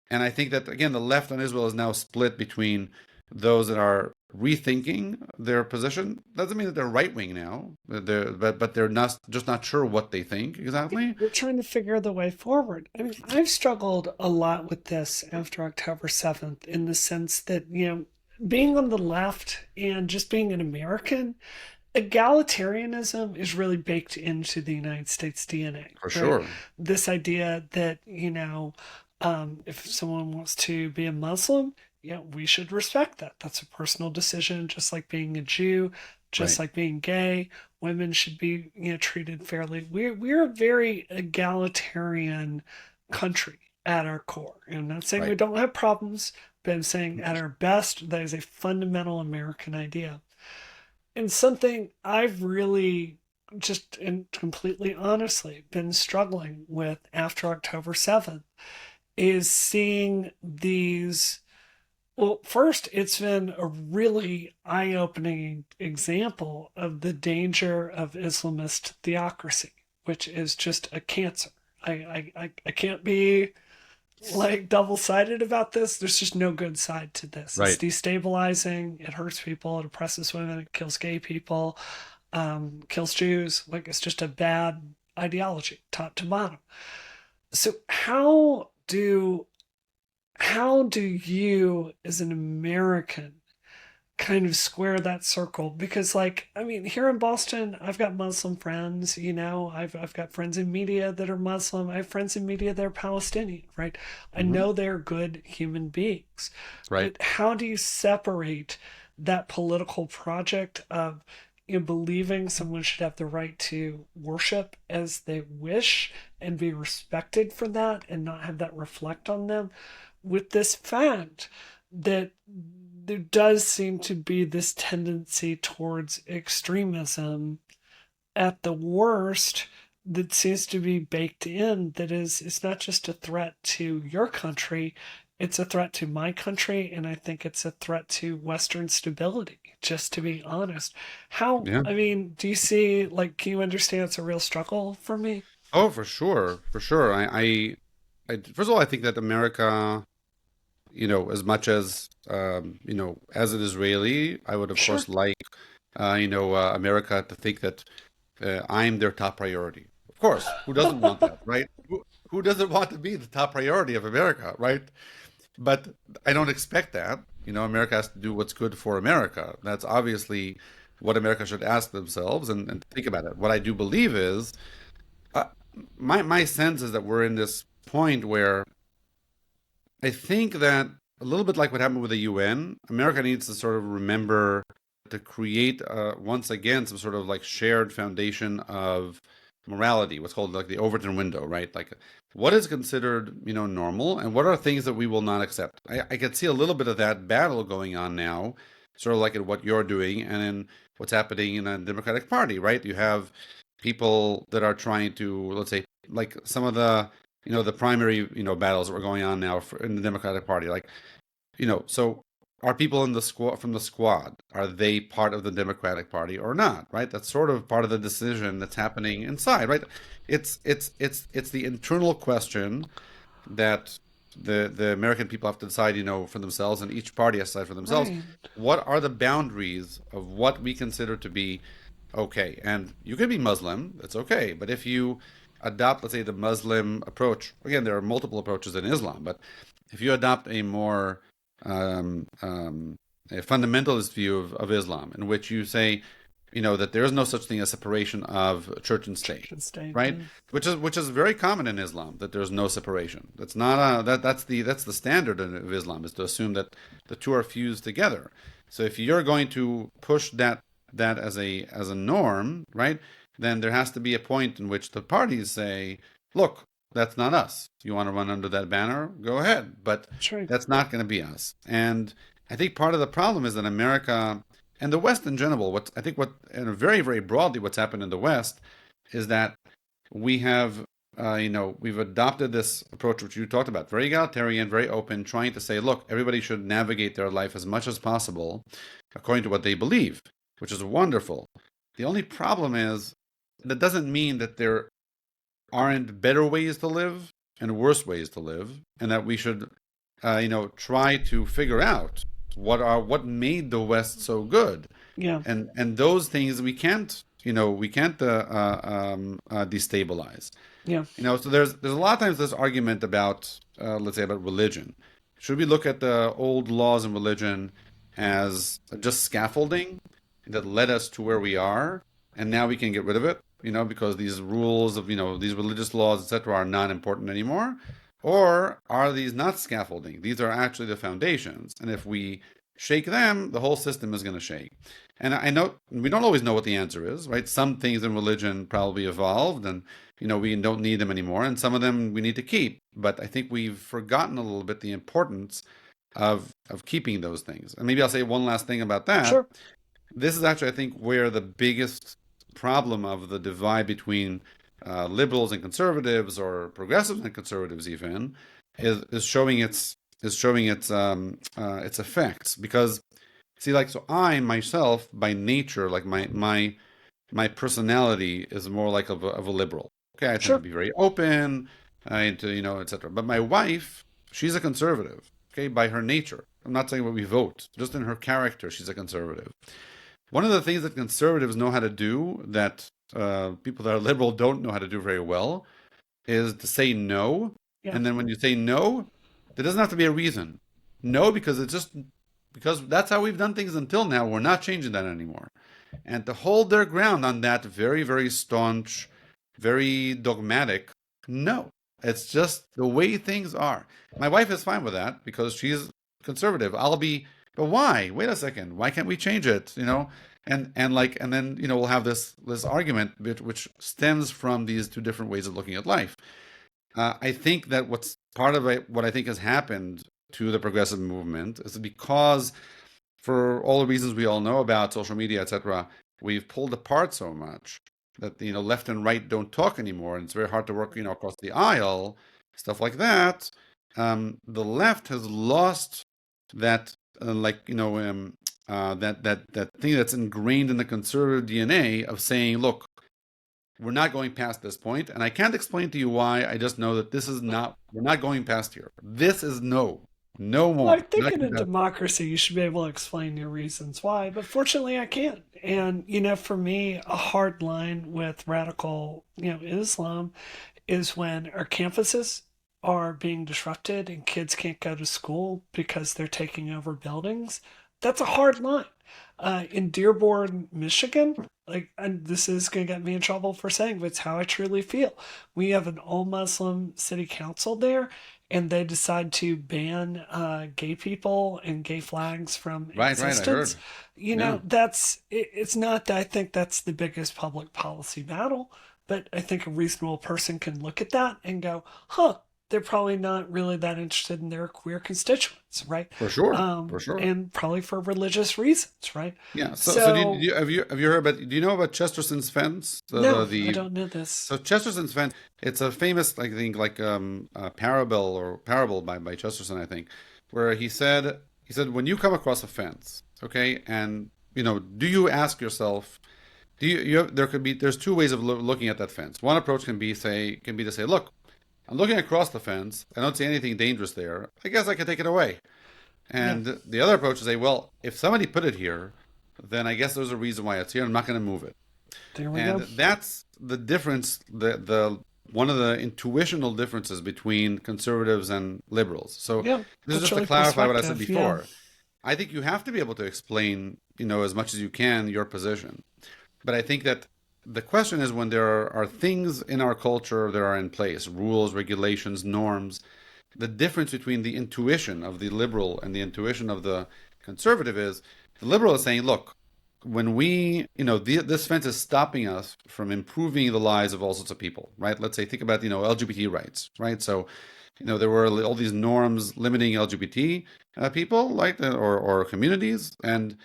I think that again, the left on Israel is now split between those that are rethinking their position. Doesn't mean that they're right wing now, but they're not sure what they think exactly. We're trying to figure the way forward. I mean, I've struggled a lot with this after October 7th in the sense that, being on the left and just being an American, egalitarianism is really baked into the United States DNA. For sure. This idea that, if someone wants to be a Muslim, we should respect that. That's a personal decision, just like being a Jew, just like being gay. Women should be, treated fairly. We're a very egalitarian country at our core. I'm not saying we don't have problems, but I'm saying at our best, that is a fundamental American idea. And something I've really just and completely honestly been struggling with after October 7th is seeing these. Well, first, it's been a really eye-opening example of the danger of Islamist theocracy, which is just a cancer. I can't be like double-sided about this. There's just no good side to this. It's Right. destabilizing. It hurts people. It oppresses women. It kills gay people. Kills Jews. Like it's just a bad ideology, top to bottom. So how do you, as an American, kind of square that circle? Because like, I mean, here in Boston I've got Muslim friends, I've got friends in media that are Muslim. I have friends in media that are Palestinian, right? I Hmm. know they're good human beings. Right. But how do you separate that political project of believing someone should have the right to worship as they wish and be respected for that and not have that reflect on them, with this fact that there does seem to be this tendency towards extremism at the worst that seems to be baked in, that is, it's not just a threat to your country, it's a threat to my country, and I think it's a threat to Western stability, just to be honest. How, Yeah. I mean, do you see, like, can you understand it's a real struggle for me? Oh, for sure, for sure. First of all, I think that America, as much as as an Israeli, I would of Sure. course like, America to think that I'm their top priority. Of course, who doesn't want that, right? Who doesn't want to be the top priority of America, right? But I don't expect that. America has to do what's good for America. That's obviously what America should ask themselves and think about it. What I do believe is, uh, my sense is that we're in this point where I think that a little bit like what happened with the UN, America needs to sort of remember to create once again some sort of like shared foundation of morality, what's called like the Overton window, right? Like what is considered, normal and what are things that we will not accept. I could see a little bit of that battle going on now, sort of like in what you're doing and in what's happening in the Democratic Party, right? You have people that are trying to, let's say, like some of the primary, battles that were going on now in the Democratic Party. Like, so are people in the squad from the squad, are they part of the Democratic Party or not? Right? That's sort of part of the decision that's happening inside, right? It's the internal question that the American people have to decide, for themselves, and each party has to decide for themselves. Right. What are the boundaries of what we consider to be okay? And you can be Muslim, that's okay. But if you adopt, let's say, the Muslim approach, again, there are multiple approaches in Islam, but if you adopt a more um, um, a fundamentalist view of Islam, in which you say, that there is no such thing as separation of church and state, Church and state. right? Yeah. Which is very common in Islam, that there's no separation. That's not that's the standard of Islam, is to assume that the two are fused together. So if you're going to push that as a norm, right? Then there has to be a point in which the parties say, look, that's not us. You want to run under that banner? Go ahead. But That's right. that's not going to be us. And I think part of the problem is that America and the West in general, and very, very broadly, what's happened in the West is that we have, we've adopted this approach, which you talked about, very egalitarian, very open, trying to say, look, everybody should navigate their life as much as possible according to what they believe, which is wonderful. The only problem is that doesn't mean that there aren't better ways to live and worse ways to live, and that we should, try to figure out what made the West so good, Yeah. and those things we can't destabilize. Yeah. So there's a lot of times this argument about, let's say, about religion. Should we look at the old laws and religion as just scaffolding that led us to where we are, and now we can get rid of it, because these rules of, these religious laws, etc., are not important anymore? Or are these not scaffolding? These are actually the foundations, and if we shake them, the whole system is going to shake. And I know we don't always know what the answer is, right? Some things in religion probably evolved, and we don't need them anymore, and some of them we need to keep. But I think we've forgotten a little bit the importance of keeping those things. And maybe I'll say one last thing about that. Sure. This is actually, I think, where the biggest problem of the divide between liberals and conservatives, or progressives and conservatives, even, is showing its effects. Because see, like, so I myself, by nature, like my personality is more like of a liberal. Okay, I tend to Sure. be very open, I to etc. But my wife she's a conservative, okay, by her nature. I'm not saying what we vote, just in her character, she's a conservative. One of the things that conservatives know how to do that people that are liberal don't know how to do very well is to say no. Yeah. And then when you say no, there doesn't have to be a reason. No, because it's just because that's how we've done things until now. We're not changing that anymore. And to hold their ground on that very, very staunch, very dogmatic, no. It's just the way things are. My wife is fine with that because she's conservative. But why? Wait a second. Why can't we change it? And then we'll have this argument which stems from these two different ways of looking at life. I think that what's part of it, what I think has happened to the progressive movement is because, for all the reasons we all know about social media, etc., we've pulled apart so much that left and right don't talk anymore, and it's very hard to work across the aisle, stuff like that. The left has lost that that thing that's ingrained in the conservative DNA of saying, look, we're not going past this point, and I can't explain to you why. I just know that we're not going past here. This is no Well, I more. think in a democracy, you should be able to explain your reasons why, but fortunately, I can't. And, for me, a hard line with radical, Islam is when our campuses are being disrupted and kids can't go to school because they're taking over buildings. That's a hard line. In Dearborn, Michigan, and this is going to get me in trouble for saying, but it's how I truly feel. We have an all-Muslim city council there, and they decide to ban gay people and gay flags from existence. I heard. It's not that I think that's the biggest public policy battle, but I think a reasonable person can look at that and go, huh, they're probably not really that interested in their queer constituents, right? For sure, and probably for religious reasons, right? Yeah. So have you heard about? Do you know about Chesterton's fence? No, I don't know this. So Chesterton's fence, it's a famous, I think, parable by Chesterton, I think, where he said when you come across a fence, okay, and do you ask yourself, there's two ways of looking at that fence. One approach can be to say, look, I'm looking across the fence. I don't see anything dangerous there. I guess I can take it away. And the other approach is say, well, if somebody put it here, then I guess there's a reason why it's here. I'm not going to move it. There we go. That's the difference. One of the intuitional differences between conservatives and liberals. So this is just to clarify what I said before. Yeah. I think you have to be able to explain, as much as you can, your position. But I think that the question is when there are things in our culture that are in place, rules, regulations, norms, the difference between the intuition of the liberal and the intuition of the conservative is the liberal is saying, look, when this fence is stopping us from improving the lives of all sorts of people, right? Let's say, think about, LGBT rights, right? So, there were all these norms limiting LGBT people, like, or communities, and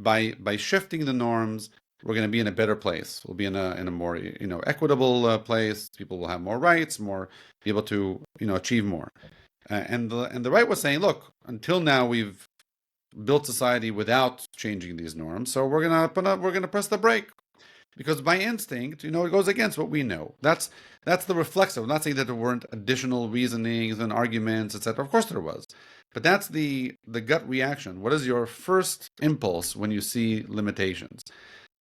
by shifting the norms, we're going to be in a better place. We'll be in a more equitable place. People will have more rights, be able to achieve more. And the right was saying, look, until now we've built society without changing these norms, so we're gonna press the brake, because by instinct, it goes against what we know. That's the reflexive. I'm not saying that there weren't additional reasonings and arguments, etc. Of course there was, but that's the gut reaction. What is your first impulse when you see limitations?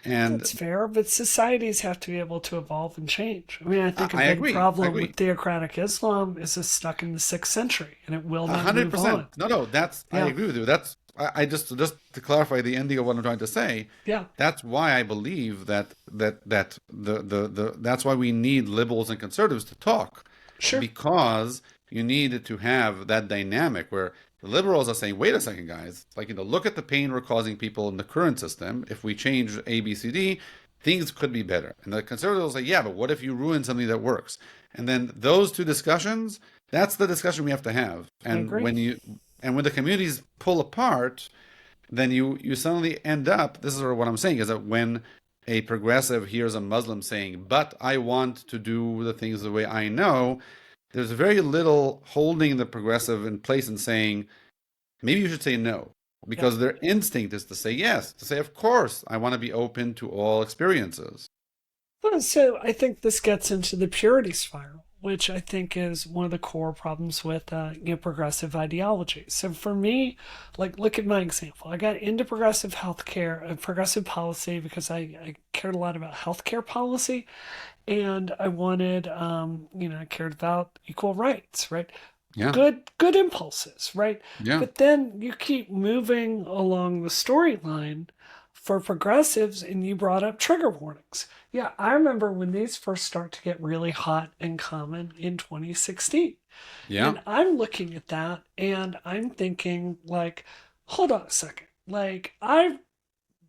And that's fair, but societies have to be able to evolve and change. I mean, I think a big problem with theocratic Islam is it's stuck in the 6th century, and it will not 100%. Move on. No, I agree with you. That's I just to clarify the ending of what I'm trying to say. Yeah, that's why I believe that that's why we need liberals and conservatives to talk. Sure, because you need to have that dynamic where the liberals are saying, wait a second, guys, look at the pain we're causing people in the current system. If we change A, B, C, D, things could be better. And the conservatives will say, yeah, but what if you ruin something that works? And then those two discussions, that's the discussion we have to have. And when the communities pull apart, then you suddenly end up, this is what I'm saying, is that when a progressive hears a Muslim saying, but I want to do the things the way I know, there's very little holding the progressive in place and saying, maybe you should say no, because their instinct is to say yes, to say, of course, I want to be open to all experiences. Well, so I think this gets into the purity spiral, which I think is one of the core problems with progressive ideology. So for me, like, look at my example. I got into progressive healthcare, progressive policy because I cared a lot about healthcare policy, and I wanted, I cared about equal rights, right? Yeah. Good impulses, right? Yeah. But then you keep moving along the storyline for progressives, and you brought up trigger warnings. Yeah, I remember when these first start to get really hot and common in 2016. Yeah. And I'm looking at that and I'm thinking, like, hold on a second. Like, I've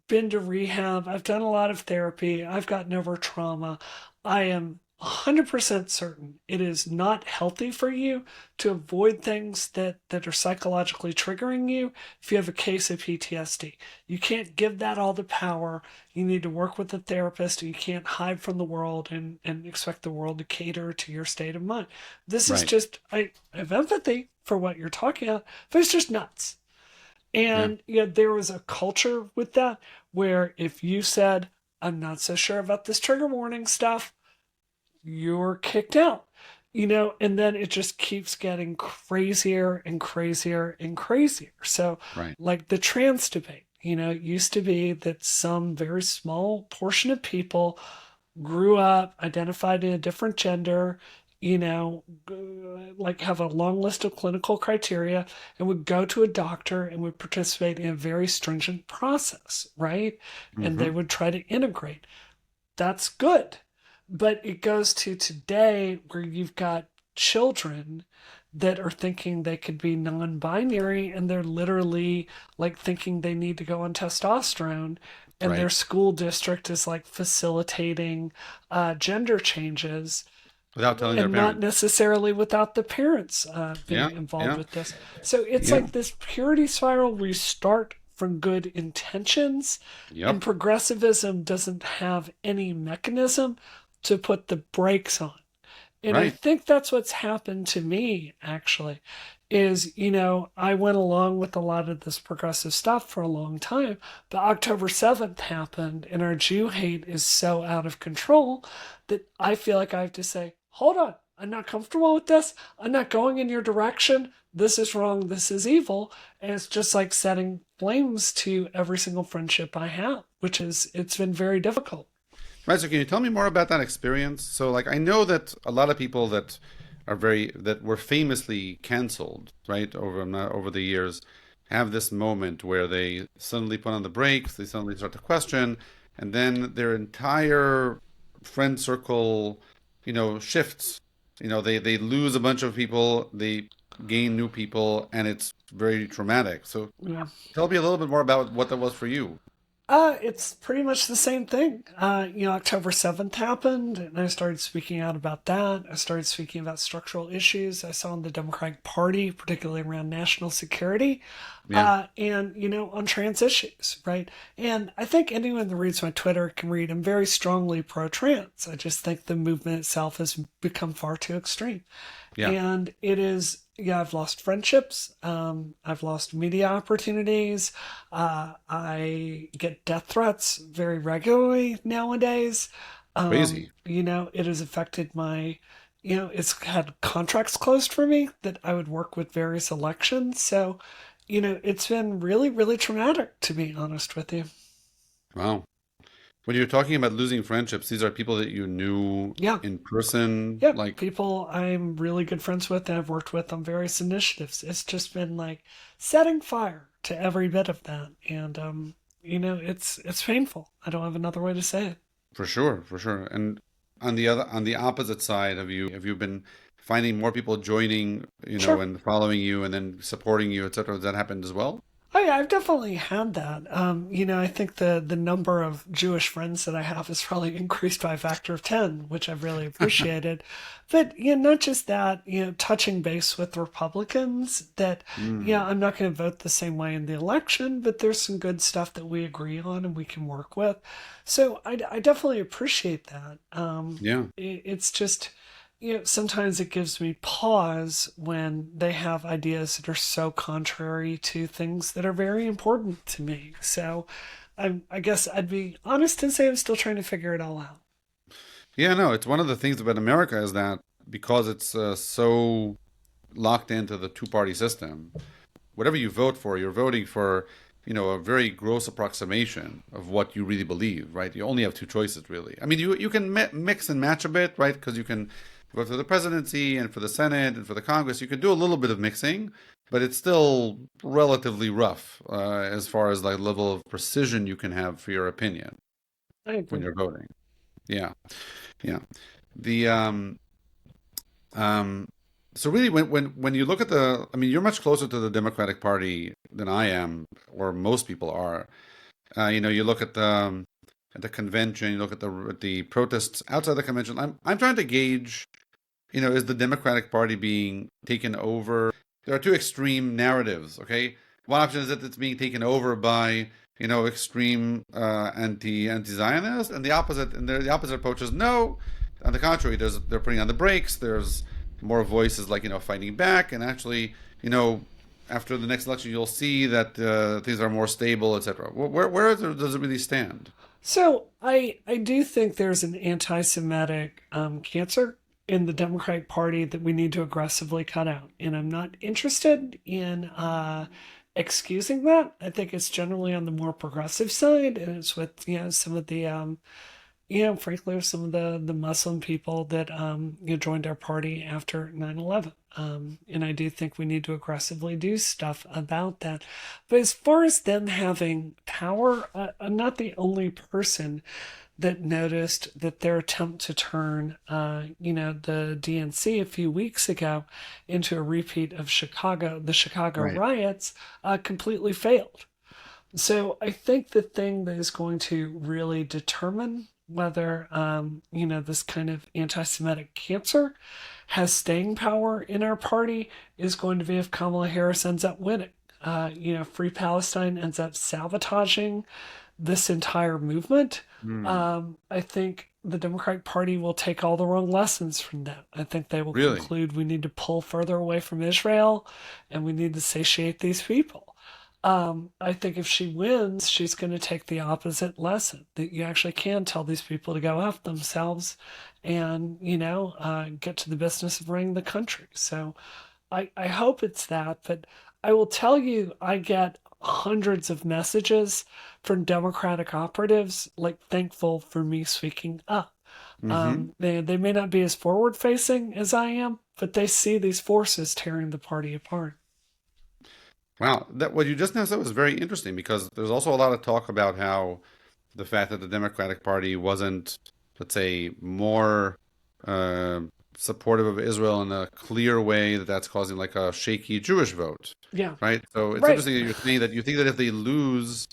been to rehab, I've done a lot of therapy, I've gotten over trauma. I am 100% certain it is not healthy for you to avoid things that are psychologically triggering you if you have a case of PTSD. You can't give that all the power. You need to work with a therapist. You can't hide from the world and expect the world to cater to your state of mind. This is Right. just, I have empathy for what you're talking about, but it's just nuts. Yeah. And there was a culture with that where if you said, I'm not so sure about this trigger warning stuff, you're kicked out. And then it just keeps getting crazier and crazier and crazier. So, Right. like the trans debate, it used to be that some very small portion of people grew up, identified in a different gender, like have a long list of clinical criteria and would go to a doctor and would participate in a very stringent process, right? And they Hmm. would try to integrate. That's good. But it goes to today where you've got children that are thinking they could be non-binary and they're literally like thinking they need to go on testosterone, and their Right. school district is like facilitating gender changes, Without telling their and not parents. necessarily without the parents Yeah. being involved Yeah. with this. So it's Yeah. like this purity spiral where you start from good intentions, and Yep. progressivism doesn't have any mechanism to put the brakes on. And I Right. think that's what's happened to me, actually, is, I went along with a lot of this progressive stuff for a long time, but October 7th happened, and our Jew hate is so out of control that I feel like I have to say, hold on, I'm not comfortable with this. I'm not going in your direction. This is wrong. This is evil. And it's just like setting flames to every single friendship I have, it's been very difficult. Right. So can you tell me more about that experience? So like I know that a lot of people that were famously canceled, right, over the years, have this moment where they suddenly put on the brakes, they suddenly start to question, and then their entire friend circle, shifts. They lose a bunch of people, they gain new people, and it's very traumatic. So Yeah. tell me a little bit more about what that was for you. It's pretty much the same thing. October 7th happened, and I started speaking out about that. I started speaking about structural issues I saw in the Democratic Party, particularly around national security, Yeah. and, on trans issues, right? And I think anyone that reads my Twitter can read I'm very strongly pro trans. I just think the movement itself has become far too extreme. Yeah. And it is, yeah, I've lost friendships. I've lost media opportunities. I get death threats very regularly nowadays. Crazy. It has affected it's had contracts closed for me that I would work with various elections. So, it's been really, really traumatic, to be honest with you. Wow. When you're talking about losing friendships, these are people that you knew Yeah. in person, Yeah, like, people I'm really good friends with and I've worked with on various initiatives. It's just been like setting fire to every bit of that. And it's painful. I don't have another way to say it. for sure, for sure. And on the opposite side, have you been finding more people joining, Sure. and following you and then supporting you, etc.? Has that happened as well? Oh yeah, I've definitely had that. I think the number of Jewish friends that I have has probably increased by a factor of 10, which I've really appreciated. But not just that, touching base with Republicans that, Mm, I'm not going to vote the same way in the election, but there's some good stuff that we agree on and we can work with. So I definitely appreciate that. yeah. It's just, sometimes it gives me pause when they have ideas that are so contrary to things that are very important to me. So I guess I'd be honest and say I'm still trying to figure it all out. Yeah, no, it's one of the things about America is that because it's so locked into the two-party system, whatever you vote for, you're voting for, a very gross approximation of what you really believe, right? You only have two choices, really. I mean, you can mix and match a bit, right? Because you can vote for the presidency and for the Senate and for the Congress. You can do a little bit of mixing, but it's still relatively rough as far as like level of precision you can have for your opinion I when agree. you're voting. Yeah, yeah. The um, so really, when you look at I mean, you're much closer to the Democratic Party than I am, or most people are. You look at the convention, you look at the protests outside the convention. I'm trying to gauge, is the Democratic Party being taken over? There are two extreme narratives. Okay, one option is that it's being taken over by extreme anti-Zionist, and the opposite approach is no. On the contrary, they're putting on the brakes. There's more voices like fighting back, and actually after the next election you'll see that things are more stable, etc. Where does it really stand? So I do think there's an anti-Semitic cancer in the Democratic Party that we need to aggressively cut out, and I'm not interested in excusing that. I think it's generally on the more progressive side, and it's with some of the frankly, some of the Muslim people that joined our party after 9/11. And I do think we need to aggressively do stuff about that. But as far as them having power, I'm not the only person that noticed that their attempt to turn, the DNC a few weeks ago into a repeat of the Chicago Right. riots, completely failed. So I think the thing that is going to really determine whether this kind of anti-Semitic cancer has staying power in our party is going to be if Kamala Harris ends up winning. Free Palestine ends up sabotaging this entire movement. Hmm. I think the Democratic Party will take all the wrong lessons from that. I think they will Really? conclude we need to pull further away from Israel and we need to satiate these people. I think if she wins, she's going to take the opposite lesson that you actually can tell these people to go F themselves and, get to the business of running the country. So I hope it's that, but I will tell you, I get hundreds of messages from Democratic operatives, like thankful for me speaking up. Mm-hmm. They may not be as forward facing as I am, but they see these forces tearing the party apart. Wow, that what you just now said was very interesting because there's also a lot of talk about how the fact that the Democratic Party wasn't, let's say, more uh, supportive of Israel in a clear way, that's causing like a shaky Jewish vote, Yeah, right? So it's right. interesting that you're saying that you think that if they lose,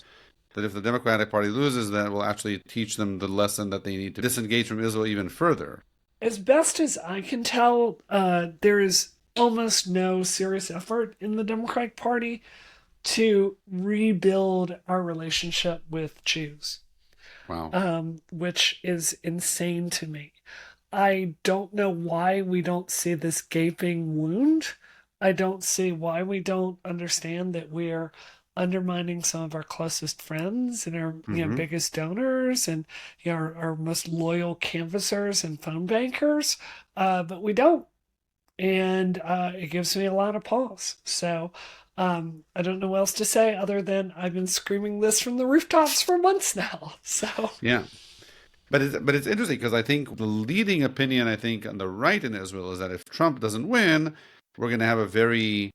that if the Democratic Party loses, that will actually teach them the lesson that they need to disengage from Israel even further. As best as I can tell, there is almost no serious effort in the Democratic Party to rebuild our relationship with Jews, Wow. which is insane to me. I don't know why we don't see this gaping wound. I don't see why we don't understand that we're undermining some of our closest friends and our Mm-hmm. biggest donors and our most loyal canvassers and phone bankers, but we don't, and it gives me a lot of pause. So I don't know what else to say other than I've been screaming this from the rooftops for months now. So Yeah. But it's interesting because I think the leading opinion I think on the right in Israel is that if Trump doesn't win, we're going to have a very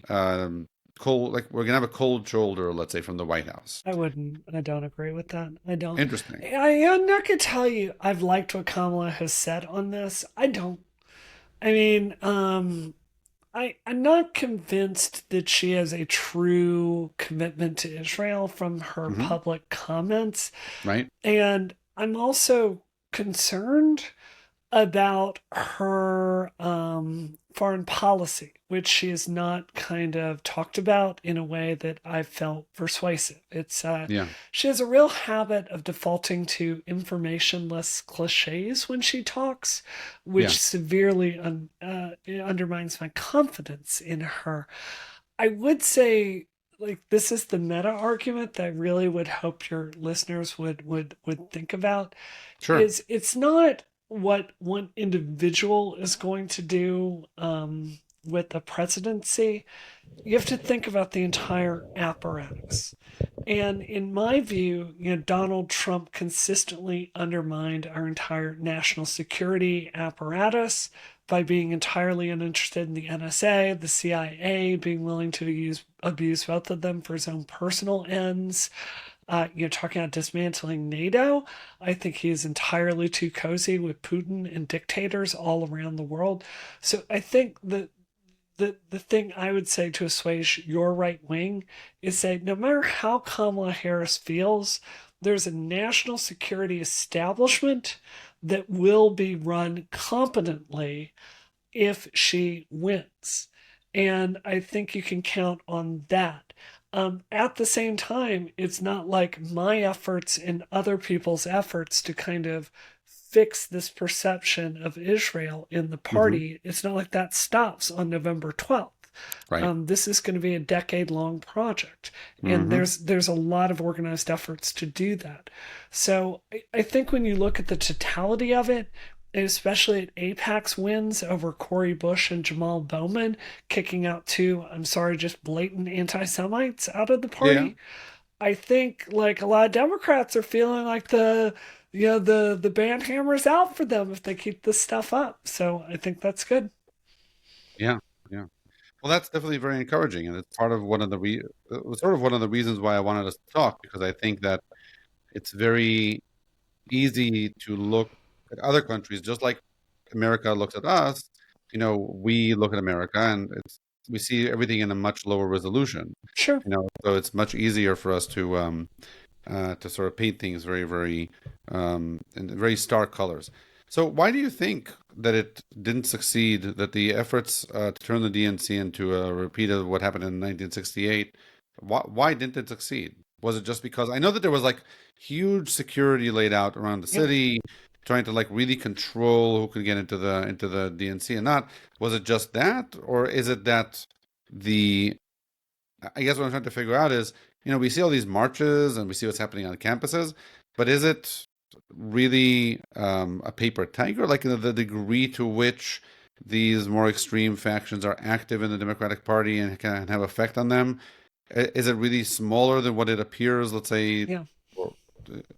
um, cold, like we're going to have a cold shoulder, let's say, from the White House. I don't agree with that. I don't. Interesting. I'm not gonna tell you I've liked what Kamala has said on this. I don't. I mean, I'm not convinced that she has a true commitment to Israel from her Hmm. public comments. Right? And I'm also concerned about her foreign policy, which she has not kind of talked about in a way that I felt persuasive. Yeah. She has a real habit of defaulting to informationless cliches when she talks, Yeah. which severely undermines my confidence in her. I would say, like, this is the meta argument that I really would hope your listeners would think about, Sure. is it's not what one individual is going to do with the presidency. You have to think about the entire apparatus. And in my view, Donald Trump consistently undermined our entire national security apparatus by being entirely uninterested in the NSA, the CIA, being willing to abuse both of them for his own personal ends. Talking about dismantling NATO, I think he is entirely too cozy with Putin and dictators all around the world. So I think the thing I would say to assuage your right wing is say no matter how Kamala Harris feels, there's a national security establishment that will be run competently if she wins. And I think you can count on that. At the same time, it's not like my efforts and other people's efforts to kind of fix this perception of Israel in the Hmm. party. It's not like that stops on November 12th. Right. This is going to be a decade-long project, and Hmm. there's a lot of organized efforts to do that. So I think when you look at the totality of it, and especially at AIPAC's wins over Cori Bush and Jamal Bowman, kicking out two, I'm sorry, just blatant anti-Semites out of the Yeah. party, I think like a lot of Democrats are feeling like the band hammer's out for them if they keep this stuff up. So I think that's good. Yeah. Yeah. Well, that's definitely very encouraging, and it's part of one of the it was sort of one of the reasons why I wanted us to talk, because I think that it's very easy to look at other countries just like America looks at us. We look at America, and we see everything in a much lower resolution. Sure. So it's much easier for us to sort of paint things very, very in very stark colors. So why do you think that it didn't succeed? That the efforts to turn the DNC into a repeat of what happened in 1968, why didn't it succeed? Was it just because I know that there was like huge security laid out around the Yep. city, trying to like really control who could get into the DNC and not? Was it just that, or is it that the I guess what I'm trying to figure out is, we see all these marches and we see what's happening on campuses, but is it really a paper tiger? Like the degree to which these more extreme factions are active in the Democratic Party and can have effect on them, is it really smaller than what it appears? Let's say, Yeah. or-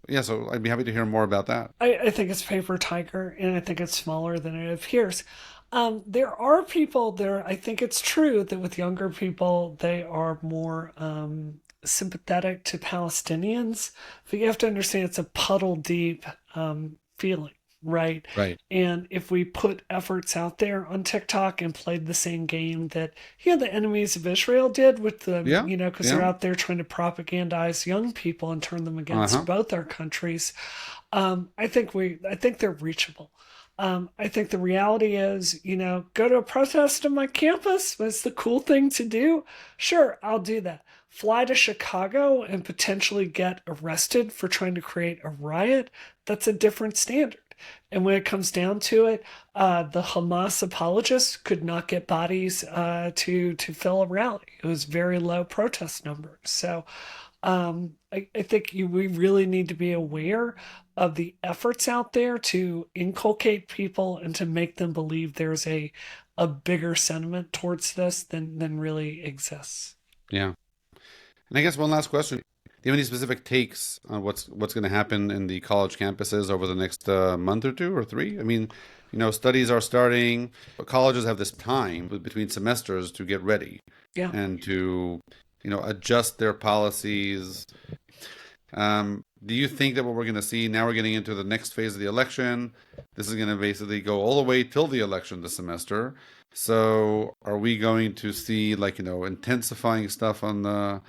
yeah. So I'd be happy to hear more about that. I think it's paper tiger, and I think it's smaller than it appears. There are people there. I think it's true that with younger people, they are more sympathetic to Palestinians. But you have to understand it's a puddle deep feeling, right? Right. And if we put efforts out there on TikTok and played the same game that the enemies of Israel did with the, Yeah. because they're Yeah. out there trying to propagandize young people and turn them against Uh-huh. both our countries, I think they're reachable. I think the reality is, go to a protest on my campus. It's the cool thing to do. Sure, I'll do that. Fly to Chicago and potentially get arrested for trying to create a riot. That's a different standard. And when it comes down to it, the Hamas apologists could not get bodies to fill a rally. It was very low protest numbers. So I think we really need to be aware of the efforts out there to inculcate people and to make them believe there's a bigger sentiment towards this than really exists. Yeah. And I guess one last question. Do you have any specific takes on what's going to happen in the college campuses over the next month or two or three? I mean, studies are starting. Colleges have this time between semesters to get ready Yeah. and to, adjust their policies. Do you think that what we're going to see now, we're getting into the next phase of the election? This is going to basically go all the way till the election this semester. So, are we going to see like intensifying stuff on the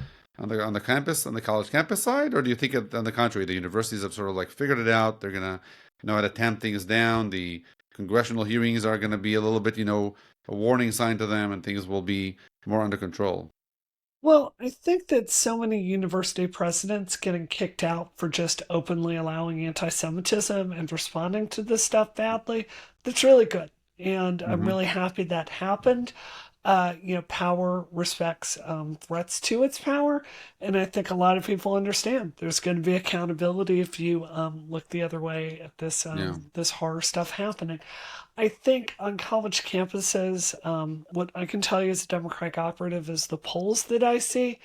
campus, on the college campus side, or do you think on the contrary, the universities have sort of like figured it out? They're gonna know how to tamp things down. The congressional hearings are going to be a little bit, a warning sign to them, and things will be more under control. Well, I think that so many university presidents getting kicked out for just openly allowing anti Semitism and responding to this stuff badly, that's really good. And I'm Hmm. really happy that happened. power respects threats to its power, and I think a lot of people understand there's going to be accountability if you look the other way at this Yeah. this horror stuff happening. I think on college campuses, what I can tell you as a Democratic operative is the polls that I see.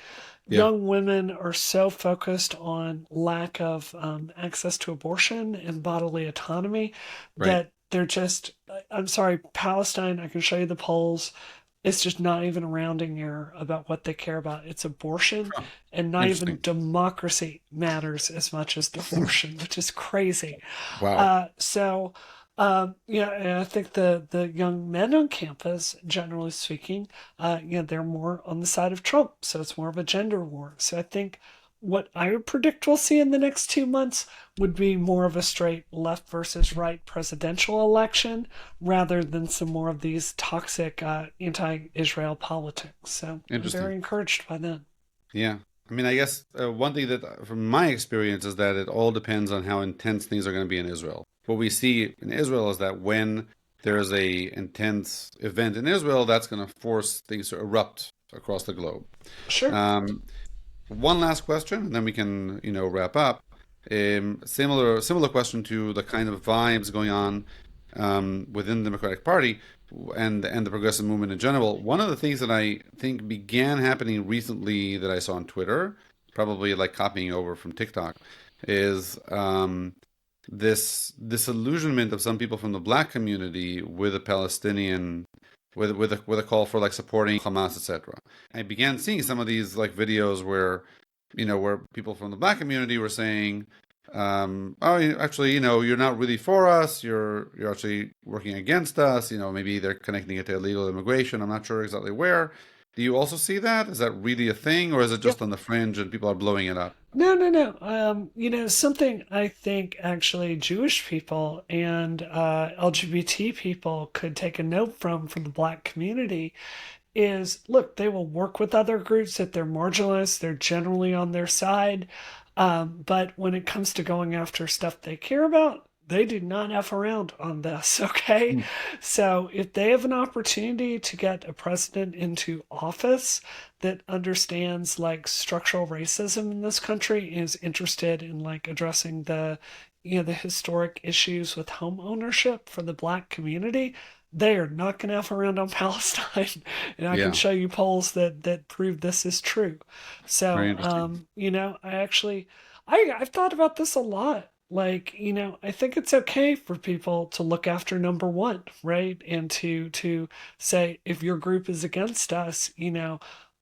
Yeah. Young women are so focused on lack of access to abortion and bodily autonomy Right. that they're just, I'm sorry, Palestine, I can show you the polls. It's just not even a rounding error about what they care about. It's abortion, Huh. and not even Interesting. democracy matters as much as abortion, which is crazy. Wow. So, yeah, and I think the young men on campus, generally speaking, they're more on the side of Trump. So it's more of a gender war. So I think what I would predict we'll see in the next 2 months would be more of a straight left versus right presidential election rather than some more of these toxic anti-Israel politics. So I'm Interesting. very encouraged by that. Yeah. I mean, I guess one thing that, from my experience, is that it all depends on how intense things are going to be in Israel. What we see in Israel is that when there's a intense event in Israel, that's going to force things to erupt across the globe. Sure. Um, One last question, and then we can, wrap up. Similar question to the kind of vibes going on within the Democratic Party and the progressive movement in general. One of the things that I think began happening recently that I saw on Twitter, probably like copying over from TikTok, is this disillusionment of some people from the black community with a Palestinian with a call for like supporting Hamas, etc. I began seeing some of these like videos where where people from the black community were saying, "Oh, actually, you're not really for us. You're actually working against us. Maybe they're connecting it to illegal immigration. I'm not sure exactly where." Do you also see that? Is that really a thing, or is it Yep. just on the fringe and people are blowing it up? No, no, no. Something I think actually Jewish people and LGBT people could take a note from the black community is look, they will work with other groups if they're marginalized, they're generally on their side. But when it comes to going after stuff they care about, they do not F around on this, okay? Hmm. So if they have an opportunity to get a president into office that understands like structural racism in this country, is interested in like addressing the historic issues with home ownership for the black community, they are not going to F around on Palestine. And I can Yeah, show you polls that prove this is true. very So, interesting. I've thought about this a lot. Like, I think it's okay for people to look after number one, right? And to say, if your group is against us,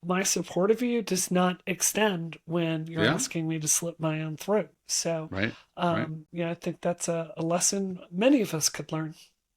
my support of you does not extend when you're Yeah, asking me to slit my own throat. So, right, right. yeah, I think that's a lesson many of us could learn.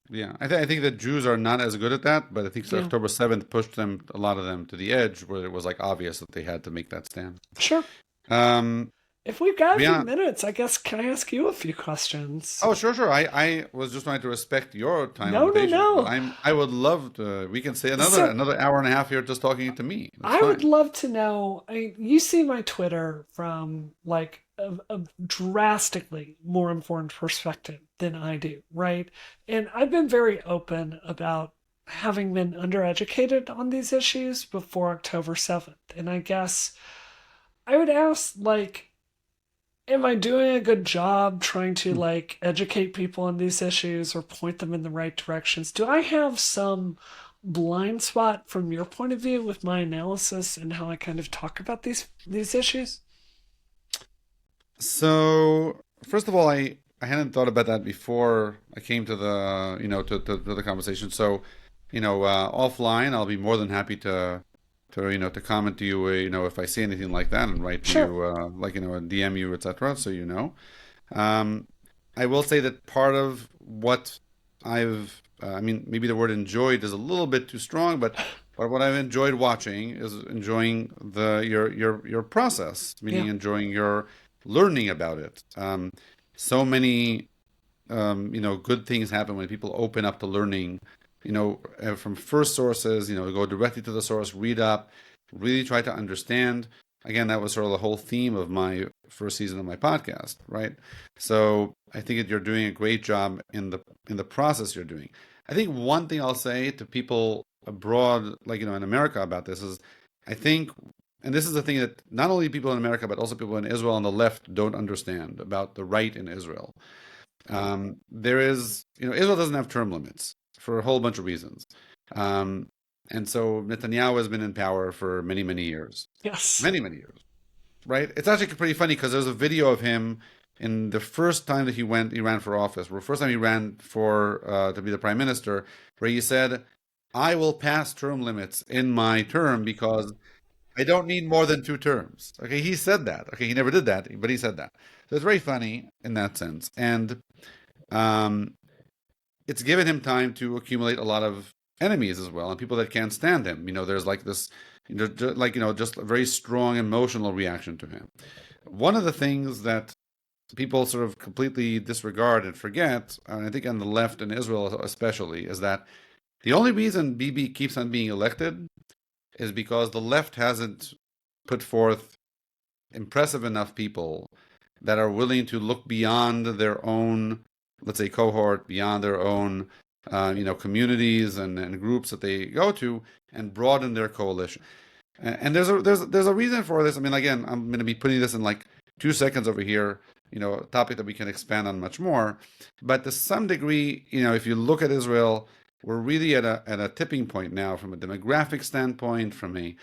Yeah, I think that Jews are not as good at that, but I think Yeah, October 7th pushed them, a lot of them, to the edge where it was like obvious that they had to make that stand. sure. Um, If we've got a few yeah. minutes, I guess, can I ask you a few questions? Oh, sure, sure. I was just trying to respect your time No, no, limitations, but no. I would love to. We can stay So another hour and a half here just talking to me. That's I would fine. love to know. You see my Twitter from like a drastically more informed perspective than I do, right? And I've been very open about having been undereducated on these issues before October 7th. And I guess I would ask, like, am I doing a good job trying to Hmm. like educate people on these issues or point them in the right directions? Do I have some blind spot from your point of view with my analysis and how I kind of talk about these issues? So, first of all, I hadn't thought about that before I came to the to the conversation. So, offline, I'll be more than happy to comment to you, if I see anything like that and write to Sure. you, like, a DM you, etc. So you know. Um, I will say that part of what I mean, maybe the word enjoyed is a little bit too strong, but what I've enjoyed watching is enjoying your process, meaning Yeah. enjoying your learning about it. So many good things happen when people open up to learning, from first sources, go directly to the source, read up, really try to understand. Again, that was sort of the whole theme of my first season of my podcast, right? So I think that you're doing a great job in the process you're doing. I think one thing I'll say to people abroad, like, in America about this is, I think, and this is the thing that not only people in America, but also people in Israel on the left don't understand about the right in Israel. There is, Israel doesn't have term limits for a whole bunch of reasons. Um, and so Netanyahu has been in power for many, many years. Yes. Many, many years, right? It's actually pretty funny because there's a video of him in the first time that he ran for office, or first time he ran for to be the prime minister, where he said, "I will pass term limits in my term because I don't need more than two terms." Okay, he said that. Okay, he never did that, but he said that. So it's very funny in that sense, and um, it's given him time to accumulate a lot of enemies as well, and people that can't stand him. There's like this, just a very strong emotional reaction to him. One of the things that people sort of completely disregard and forget, and I think on the left in Israel especially, is that the only reason Bibi keeps on being elected is because the left hasn't put forth impressive enough people that are willing to look beyond their own, let's say, cohort, beyond their own, communities and groups that they go to, and broaden their coalition. And there's a reason for this. I mean, again, I'm going to be putting this in like 2 seconds over here. A topic that we can expand on much more. But to some degree, if you look at Israel, we're really at a tipping point now from a demographic standpoint, from a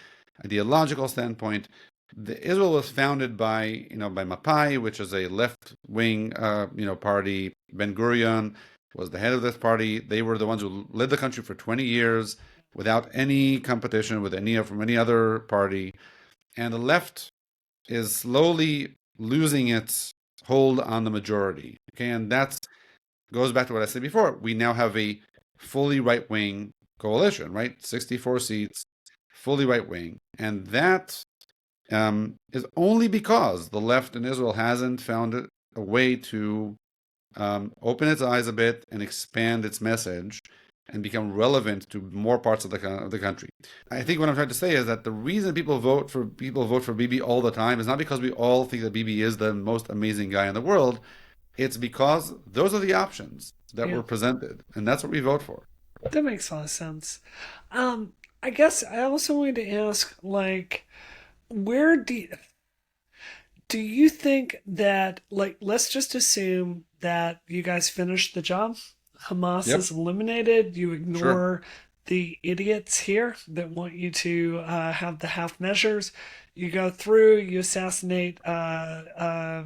ideological standpoint. Israel was founded by Mapai, which is a left-wing party. Ben Gurion was the head of this party. They were the ones who led the country for 20 years without any competition from any other party. And the left is slowly losing its hold on the majority. Okay, and that goes back to what I said before. We now have a fully right-wing coalition, right? 64 seats, fully right-wing. And that is only because the left in Israel hasn't found a way to open its eyes a bit and expand its message and become relevant to more parts of the country. I think what I'm trying to say is that the reason people vote for Bibi all the time is not because we all think that Bibi is the most amazing guy in the world. It's because those are the options that Yeah. were presented, and that's what we vote for. That makes a lot of sense. I guess I also wanted to ask, like, where do you think that, like, let's just assume that you guys finished the job, Hamas Yep, is eliminated, you sure. ignore the idiots here that want you to have the half measures. You go through, you assassinate, the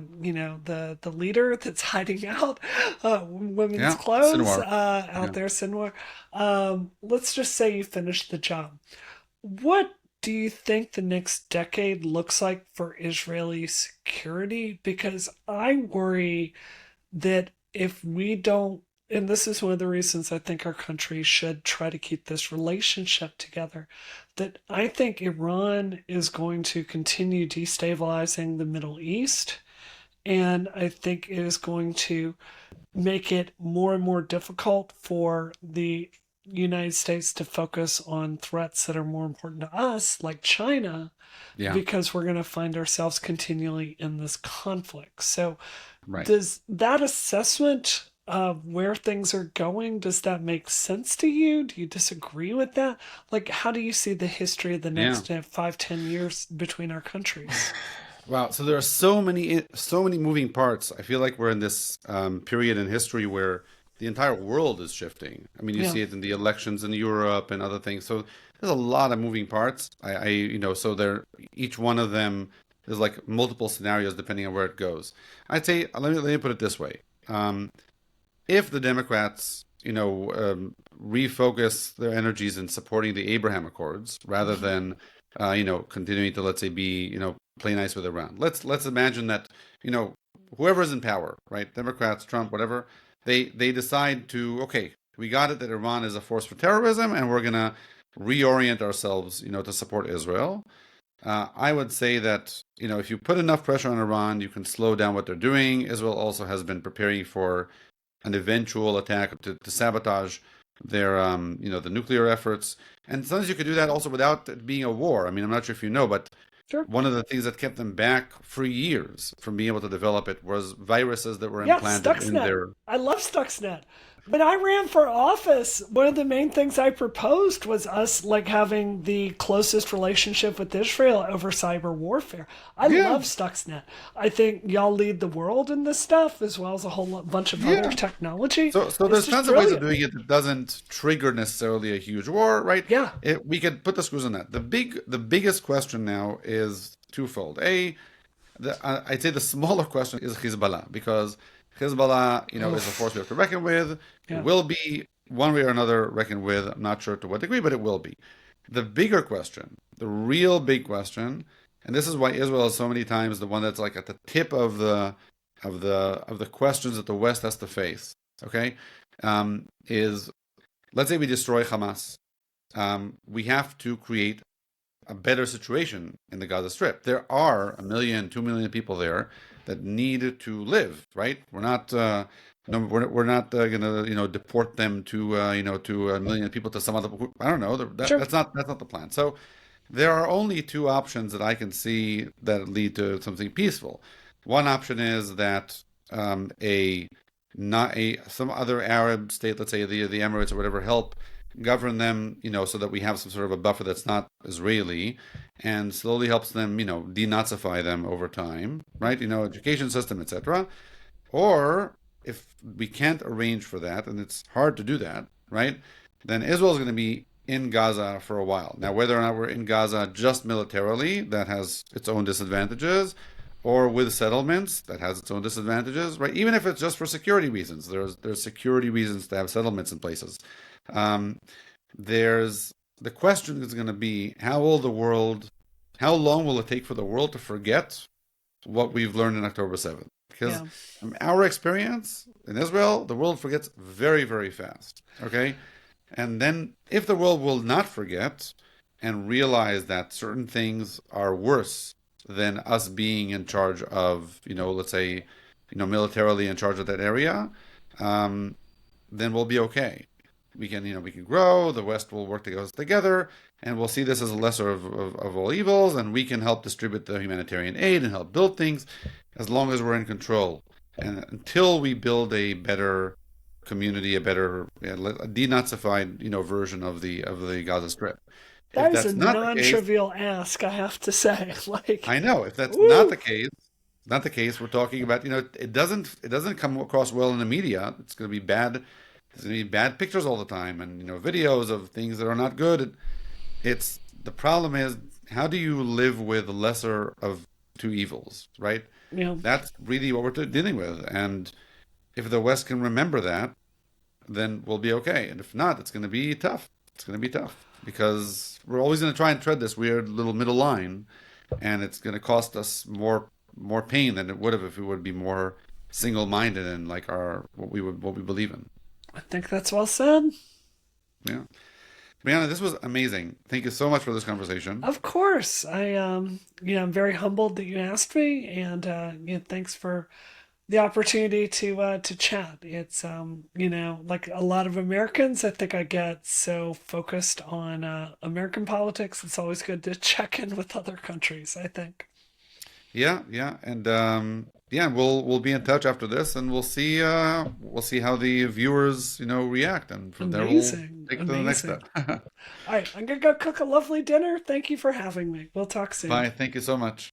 leader that's hiding out, women's Yeah, clothes Sinwar. out Yeah. there somewhere. Let's just say you finish the job. What do you think the next decade looks like for Israeli security? Because I worry that if we don't, and this is one of the reasons I think our country should try to keep this relationship together, that I think Iran is going to continue destabilizing the Middle East. And I think it is going to make it more and more difficult for the United States to focus on threats that are more important to us, like China, Yeah, because we're going to find ourselves continually in this conflict. So, right. does that assessment of where things are going, does that make sense to you? Do you disagree with that? Like, how do you see the history of the Yeah. next 5, 10 years between our countries? Wow. So there are so many moving parts. I feel like we're in this period in history where the entire world is shifting. I mean, you Yeah. see it in the elections in Europe and other things. So there's a lot of moving parts. So each one of them is like multiple scenarios depending on where it goes. I'd say, let me put it this way. Um, if the Democrats, refocus their energies in supporting the Abraham Accords rather Mhm. than, continuing to, let's say, be, play nice with Iran. Let's imagine that, whoever's in power, right? Democrats, Trump, whatever, they decide to, okay, we got it that Iran is a force for terrorism, and we're gonna reorient ourselves, to support Israel. I would say that, if you put enough pressure on Iran, you can slow down what they're doing. Israel also has been preparing for an eventual attack to sabotage their, the nuclear efforts. And sometimes you could do that also without it being a war. I mean, I'm not sure if you know, but Sure. one of the things that kept them back for years from being able to develop it was viruses that were Yeah, implanted in Stuxnet. their. I love Stuxnet. When I ran for office, one of the main things I proposed was us like having the closest relationship with Israel over cyber warfare. I Yeah, love Stuxnet. I think y'all lead the world in this stuff, as well as a bunch of other yeah. technology. So It's there's just tons of ways of brilliant. doing it that doesn't trigger necessarily a huge war, right? Yeah. We could put the screws on that. The biggest question now is twofold. I'd say the smaller question is Hezbollah, because Hezbollah, is a force Oof. we have to reckon with. It Yeah. will be one way or another reckoned with. I'm not sure to what degree, but it will be. The bigger question, the real big question, and this is why Israel is so many times the one that's like at the tip of the questions that the West has to face. Okay, is let's say we destroy Hamas. We have to create a better situation in the Gaza Strip. There are 1 million, 2 million people there that need to live. Right? We're not. No, we're not gonna deport them to to 1 million people to some other. I don't know. Sure. That's not the plan. So there are only two options that I can see that lead to something peaceful. One option is that a not a some other Arab state, let's say the Emirates or whatever, help govern them, so that we have some sort of a buffer that's not Israeli, and slowly helps them, denazify them over time, right? Education system, etc. Or if we can't arrange for that, and it's hard to do that, right? Then Israel is going to be in Gaza for a while. Now, whether or not we're in Gaza just militarily, that has its own disadvantages, or with settlements, that has its own disadvantages, right? Even if it's just for security reasons, there's security reasons to have settlements in places. Um, there's the question is going to be how long will it take for the world to forget what we've learned in October 7th? Because Yeah. from our experience in Israel, the world forgets very, very fast. Okay. And then if the world will not forget and realize that certain things are worse than us being in charge of, let's say, militarily in charge of that area, um, then we'll be okay. We can grow. The West will work together, and we'll see this as a lesser of all evils, and we can help distribute the humanitarian aid and help build things, as long as we're in control. And until we build a better community, a better a denazified, version of the Gaza Strip. If That is a that's not the case, non-trivial ask, I have to say. Like, I know. If that's woo. not the case, we're talking about, it doesn't come across well in the media. It's going to be bad. There's going to be bad pictures all the time, and videos of things that are not good. It's the problem is, how do you live with the lesser of two evils, right? You know, That's really what we're dealing with. And if the West can remember that, then we'll be okay. And if not, it's going to be tough. It's going to be tough because we're always going to try and tread this weird little middle line, and it's going to cost us more pain than it would have if we would be more single-minded and like our what we believe in. I think that's well said. Yeah. Brianna, this was amazing. Thank you so much for this conversation. Of course, I'm very humbled that you asked me, and thanks for the opportunity to chat. It's like a lot of Americans, I think I get so focused on American politics. It's always good to check in with other countries, I think. Yeah, yeah, and yeah, we'll be in touch after this, and we'll see how the viewers react, and from there we'll Amazing, take to the next amazing. step. All right, I'm gonna go cook a lovely dinner. Thank you for having me. We'll talk soon. Bye. Thank you so much.